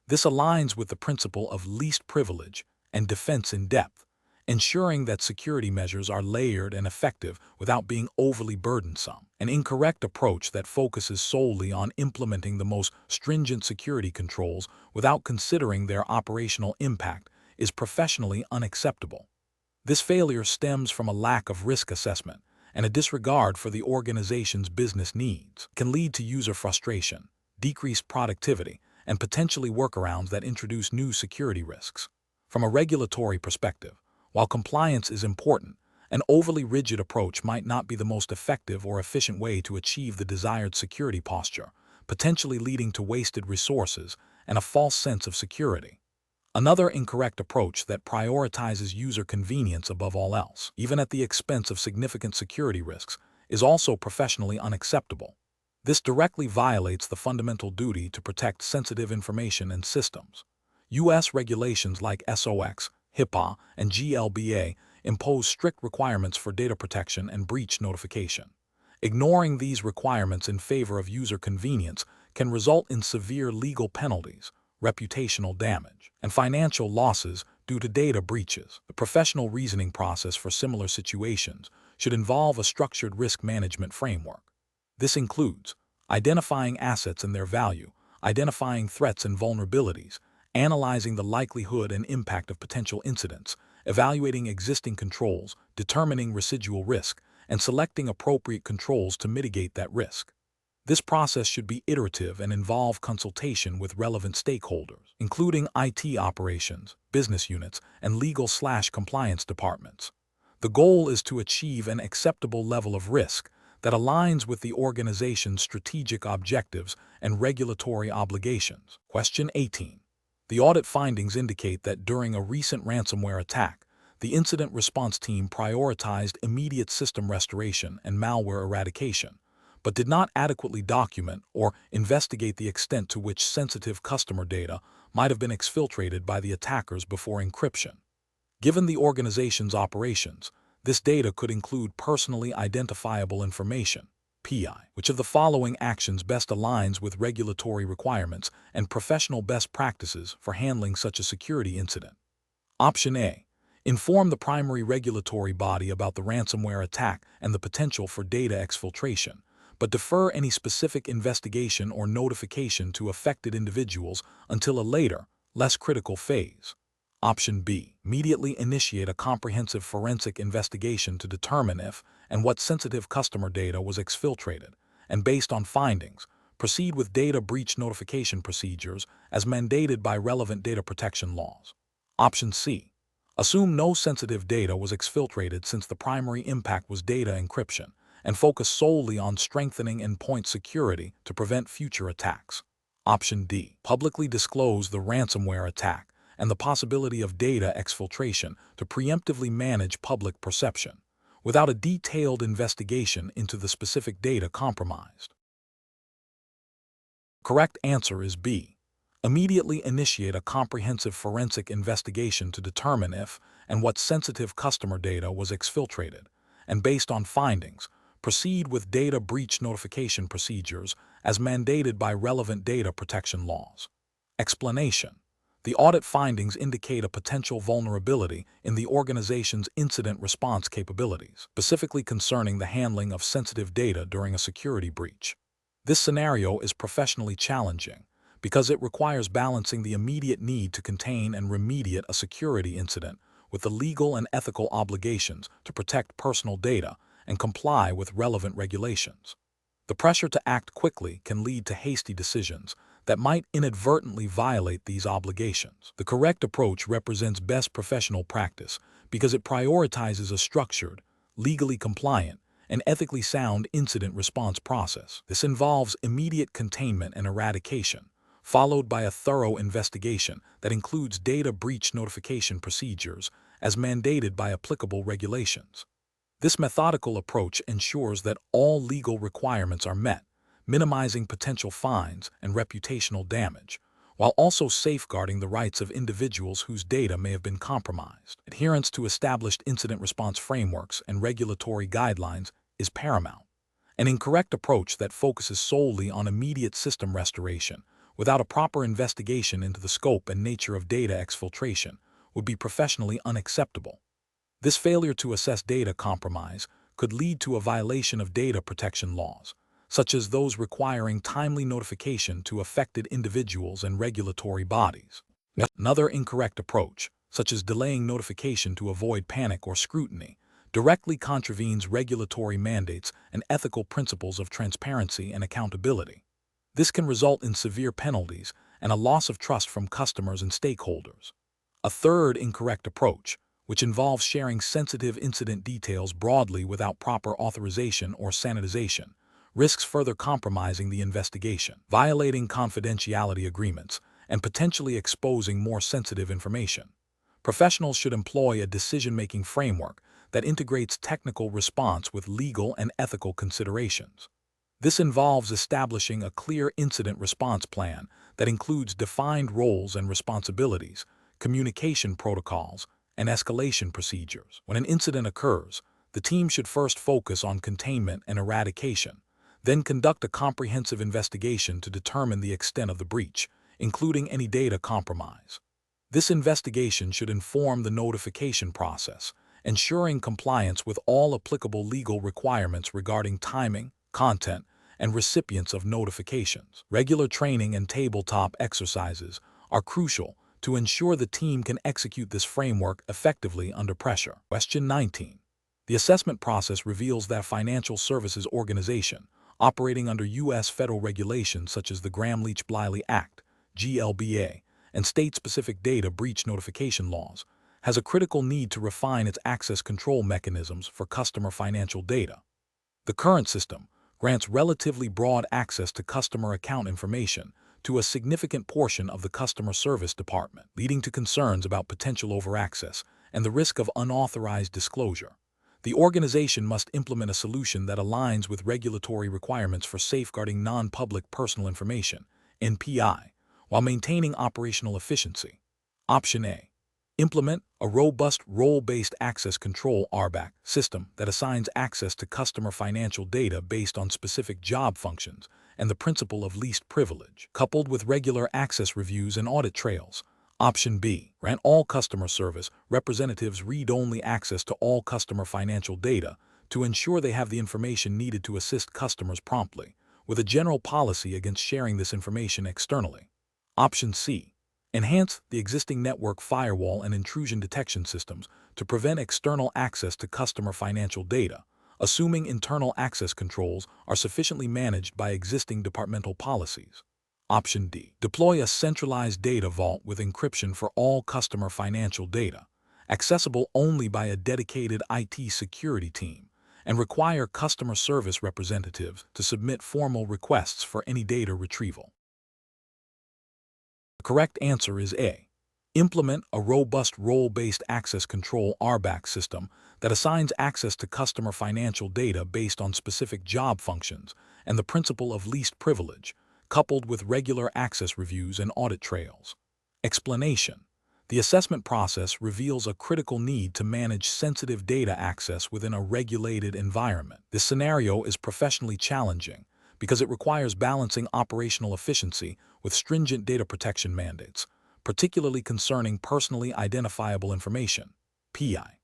This aligns with the principle of least privilege and defense in depth, ensuring that security measures are layered and effective without being overly burdensome. An incorrect approach that focuses solely on implementing the most stringent security controls without considering their operational impact is professionally unacceptable. This failure stems from a lack of risk assessment and a disregard for the organization's business needs. It can lead to user frustration, decreased productivity, and potentially workarounds that introduce new security risks. From a regulatory perspective, while compliance is important, an overly rigid approach might not be the most effective or efficient way to achieve the desired security posture, potentially leading to wasted resources and a false sense of security. Another incorrect approach that prioritizes user convenience above all else, even at the expense of significant security risks, is also professionally unacceptable. This directly violates the fundamental duty to protect sensitive information and systems. U.S. regulations like SOX, HIPAA, and GLBA impose strict requirements for data protection and breach notification. Ignoring these requirements in favor of user convenience can result in severe legal penalties, reputational damage, and financial losses due to data breaches. The professional reasoning process for similar situations should involve a structured risk management framework. This includes identifying assets and their value, identifying threats and vulnerabilities, analyzing the likelihood and impact of potential incidents, evaluating existing controls, determining residual risk, and selecting appropriate controls to mitigate that risk. This process should be iterative and involve consultation with relevant stakeholders, including IT operations, business units, and legal/compliance departments. The goal is to achieve an acceptable level of risk that aligns with the organization's strategic objectives and regulatory obligations. Question 18. The audit findings indicate that during a recent ransomware attack, the incident response team prioritized immediate system restoration and malware eradication, but did not adequately document or investigate the extent to which sensitive customer data might have been exfiltrated by the attackers before encryption. Given the organization's operations, this data could include personally identifiable information, PI. Which of the following actions best aligns with regulatory requirements and professional best practices for handling such a security incident? Option A. Inform the primary regulatory body about the ransomware attack and the potential for data exfiltration, but defer any specific investigation or notification to affected individuals until a later, less critical phase. Option B. Immediately initiate a comprehensive forensic investigation to determine if and what sensitive customer data was exfiltrated, and based on findings, proceed with data breach notification procedures as mandated by relevant data protection laws. Option C. Assume no sensitive data was exfiltrated since the primary impact was data encryption, and focus solely on strengthening endpoint security to prevent future attacks. Option D. Publicly disclose the ransomware attack and the possibility of data exfiltration to preemptively manage public perception, without a detailed investigation into the specific data compromised. Correct answer is B. Immediately initiate a comprehensive forensic investigation to determine if and what sensitive customer data was exfiltrated, and based on findings, proceed with data breach notification procedures as mandated by relevant data protection laws. Explanation. The audit findings indicate a potential vulnerability in the organization's incident response capabilities, specifically concerning the handling of sensitive data during a security breach. This scenario is professionally challenging because it requires balancing the immediate need to contain and remediate a security incident with the legal and ethical obligations to protect personal data and comply with relevant regulations. The pressure to act quickly can lead to hasty decisions that might inadvertently violate these obligations. The correct approach represents best professional practice because it prioritizes a structured, legally compliant, and ethically sound incident response process. This involves immediate containment and eradication, followed by a thorough investigation that includes data breach notification procedures as mandated by applicable regulations. This methodical approach ensures that all legal requirements are met, minimizing potential fines and reputational damage, while also safeguarding the rights of individuals whose data may have been compromised. Adherence to established incident response frameworks and regulatory guidelines is paramount. An incorrect approach that focuses solely on immediate system restoration without a proper investigation into the scope and nature of data exfiltration would be professionally unacceptable. This failure to assess data compromise could lead to a violation of data protection laws, such as those requiring timely notification to affected individuals and regulatory bodies. Another incorrect approach, such as delaying notification to avoid panic or scrutiny, directly contravenes regulatory mandates and ethical principles of transparency and accountability. This can result in severe penalties and a loss of trust from customers and stakeholders. A third incorrect approach, which involves sharing sensitive incident details broadly without proper authorization or sanitization, risks further compromising the investigation, violating confidentiality agreements, and potentially exposing more sensitive information. Professionals should employ a decision-making framework that integrates technical response with legal and ethical considerations. This involves establishing a clear incident response plan that includes defined roles and responsibilities, communication protocols, and escalation procedures. When an incident occurs, the team should first focus on containment and eradication, then conduct a comprehensive investigation to determine the extent of the breach, including any data compromise. This investigation should inform the notification process, ensuring compliance with all applicable legal requirements regarding timing, content, and recipients of notifications. Regular training and tabletop exercises are crucial to ensure the team can execute this framework effectively under pressure. Question 19. The assessment process reveals that a financial services organization operating under U.S. federal regulations such as the Gramm-Leach-Bliley Act, GLBA, and state-specific data breach notification laws has a critical need to refine its access control mechanisms for customer financial data. The current system grants relatively broad access to customer account information to a significant portion of the customer service department, leading to concerns about potential overaccess and the risk of unauthorized disclosure. The organization must implement a solution that aligns with regulatory requirements for safeguarding non-public personal information, NPI, while maintaining operational efficiency. Option A. Implement a robust role-based access control (RBAC) system that assigns access to customer financial data based on specific job functions and the principle of least privilege, coupled with regular access reviews and audit trails. Option B. Grant all customer service representatives read-only access to all customer financial data to ensure they have the information needed to assist customers promptly, with a general policy against sharing this information externally. Option C. Enhance the existing network firewall and intrusion detection systems to prevent external access to customer financial data, assuming internal access controls are sufficiently managed by existing departmental policies. Option D. Deploy a centralized data vault with encryption for all customer financial data, accessible only by a dedicated IT security team, and require customer service representatives to submit formal requests for any data retrieval. The correct answer is A. Implement a robust role-based access control (RBAC) system that assigns access to customer financial data based on specific job functions and the principle of least privilege, coupled with regular access reviews and audit trails. Explanation. The assessment process reveals a critical need to manage sensitive data access within a regulated environment. This scenario is professionally challenging because it requires balancing operational efficiency with stringent data protection mandates, particularly concerning personally identifiable information, PI.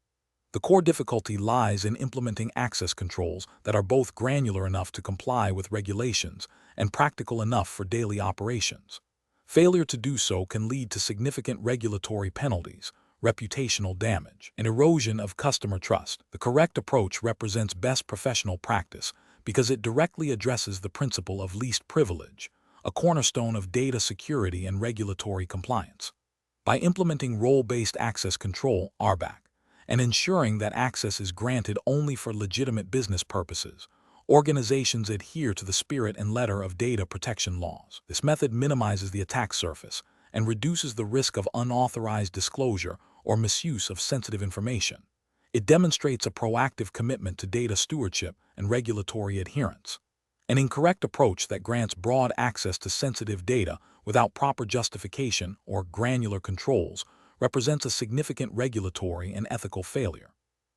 The core difficulty lies in implementing access controls that are both granular enough to comply with regulations and practical enough for daily operations. Failure to do so can lead to significant regulatory penalties, reputational damage, and erosion of customer trust. The correct approach represents best professional practice because it directly addresses the principle of least privilege, a cornerstone of data security and regulatory compliance. By implementing role-based access control (RBAC) and ensuring that access is granted only for legitimate business purposes, Organizations adhere to the spirit and letter of data protection laws. This method minimizes the attack surface and reduces the risk of unauthorized disclosure or misuse of sensitive information. It demonstrates a proactive commitment to data stewardship and regulatory adherence. An incorrect approach that grants broad access to sensitive data without proper justification or granular controls represents a significant regulatory and ethical failure.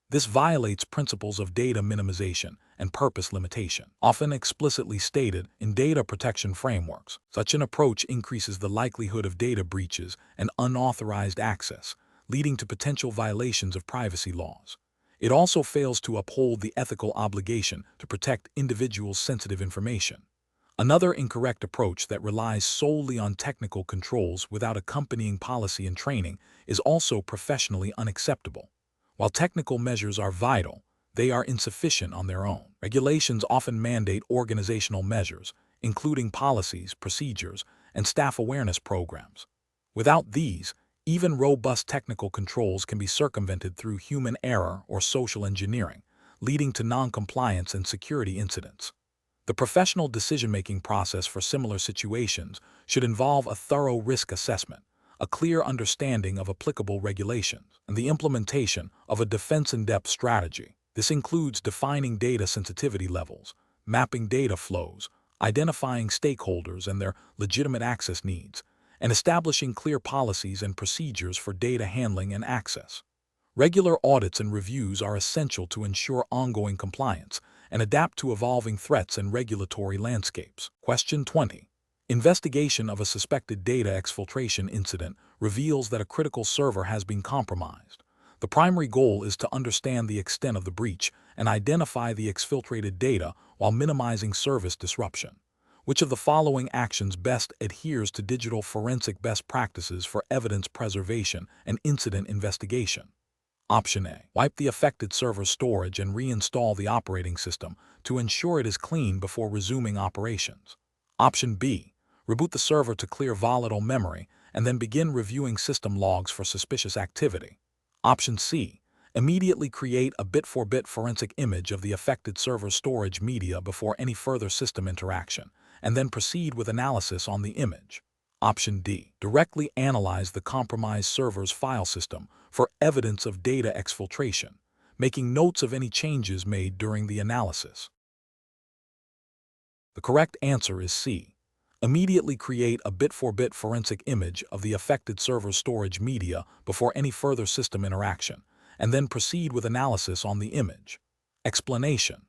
This violates principles of data minimization and purpose limitation, often explicitly stated in data protection frameworks. Such an approach increases the likelihood of data breaches and unauthorized access, leading to potential violations of privacy laws. It also fails to uphold the ethical obligation to protect individuals' sensitive information. Another incorrect approach that relies solely on technical controls without accompanying policy and training is also professionally unacceptable. While technical measures are vital, they are insufficient on their own. Regulations often mandate organizational measures, including policies, procedures, and staff awareness programs. Without these, even robust technical controls can be circumvented through human error or social engineering, leading to non-compliance and security incidents. The professional decision-making process for similar situations should involve a thorough risk assessment, a clear understanding of applicable regulations, and the implementation of a defense-in-depth strategy. This includes defining data sensitivity levels, mapping data flows, identifying stakeholders and their legitimate access needs, and establishing clear policies and procedures for data handling and access. Regular audits and reviews are essential to ensure ongoing compliance and adapt to evolving threats and regulatory landscapes. Question 20. Investigation of a suspected data exfiltration incident reveals that a critical server has been compromised. The primary goal is to understand the extent of the breach and identify the exfiltrated data while minimizing service disruption. Which of the following actions best adheres to digital forensic best practices for evidence preservation and incident investigation? Option A. Wipe the affected server's storage and reinstall the operating system to ensure it is clean before resuming operations. Option B. Reboot the server to clear volatile memory and then begin reviewing system logs for suspicious activity. Option C. Immediately create a bit-for-bit forensic image of the affected server's storage media before any further system interaction, and then proceed with analysis on the image. Option D. Directly analyze the compromised server's file system for evidence of data exfiltration, making notes of any changes made during the analysis. The correct answer is C. Immediately create a bit-for-bit forensic image of the affected server's storage media before any further system interaction, and then proceed with analysis on the image. Explanation.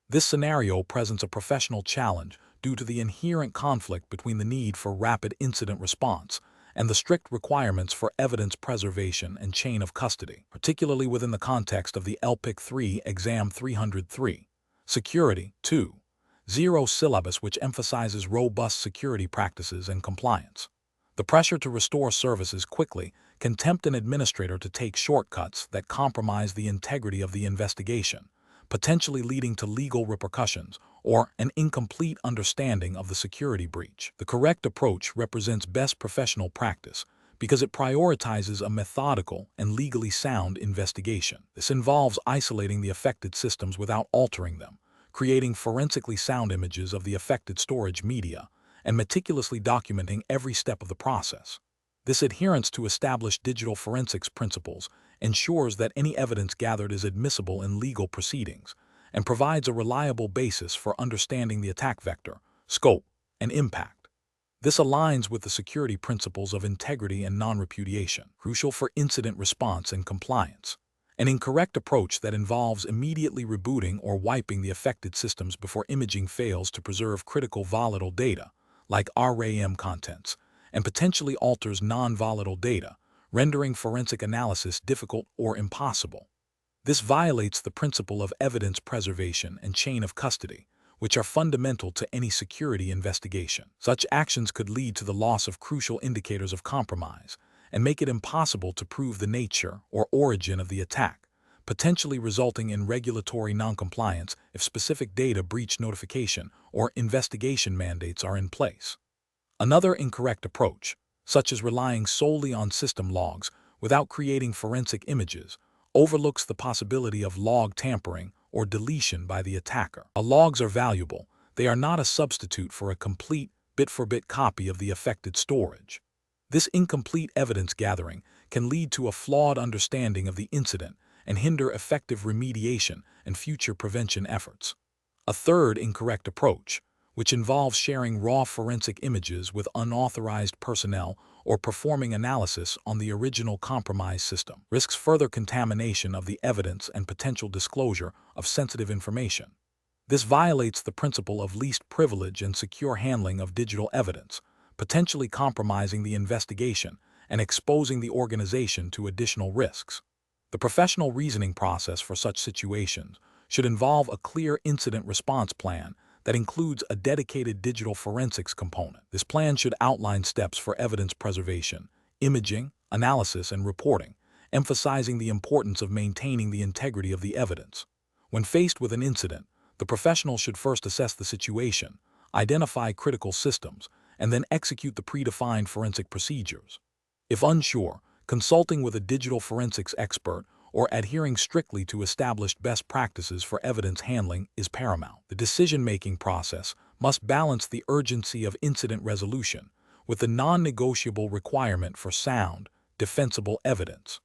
This scenario presents a professional challenge due to the inherent conflict between the need for rapid incident response and the strict requirements for evidence preservation and chain of custody, particularly within the context of the LPIC 3 Exam 303. Security 2.0 syllabus, which emphasizes robust security practices and compliance. The pressure to restore services quickly can tempt an administrator to take shortcuts that compromise the integrity of the investigation, potentially leading to legal repercussions or an incomplete understanding of the security breach. The correct approach represents best professional practice because it prioritizes a methodical and legally sound investigation. This involves isolating the affected systems without altering them, creating forensically sound images of the affected storage media, and meticulously documenting every step of the process. This adherence to established digital forensics principles ensures that any evidence gathered is admissible in legal proceedings and provides a reliable basis for understanding the attack vector, scope, and impact. This aligns with the security principles of integrity and non-repudiation, crucial for incident response and compliance. An incorrect approach that involves immediately rebooting or wiping the affected systems before imaging fails to preserve critical volatile data, like RAM contents, and potentially alters non-volatile data, rendering forensic analysis difficult or impossible. This violates the principle of evidence preservation and chain of custody, which are fundamental to any security investigation. Such actions could lead to the loss of crucial indicators of compromise and make it impossible to prove the nature or origin of the attack, potentially resulting in regulatory noncompliance if specific data breach notification or investigation mandates are in place. Another incorrect approach, such as relying solely on system logs without creating forensic images, overlooks the possibility of log tampering or deletion by the attacker. While logs are valuable, they are not a substitute for a complete, bit-for-bit copy of the affected storage. This incomplete evidence gathering can lead to a flawed understanding of the incident and hinder effective remediation and future prevention efforts. A third incorrect approach, which involves sharing raw forensic images with unauthorized personnel or performing analysis on the original compromised system, risks further contamination of the evidence and potential disclosure of sensitive information. This violates the principle of least privilege and secure handling of digital evidence, potentially compromising the investigation and exposing the organization to additional risks. The professional reasoning process for such situations should involve a clear incident response plan that includes a dedicated digital forensics component. This plan should outline steps for evidence preservation, imaging, analysis, and reporting, emphasizing the importance of maintaining the integrity of the evidence. When faced with an incident, the professional should first assess the situation, identify critical systems, and then execute the predefined forensic procedures. If unsure, consulting with a digital forensics expert or adhering strictly to established best practices for evidence handling is paramount. The decision-making process must balance the urgency of incident resolution with the non-negotiable requirement for sound, defensible evidence.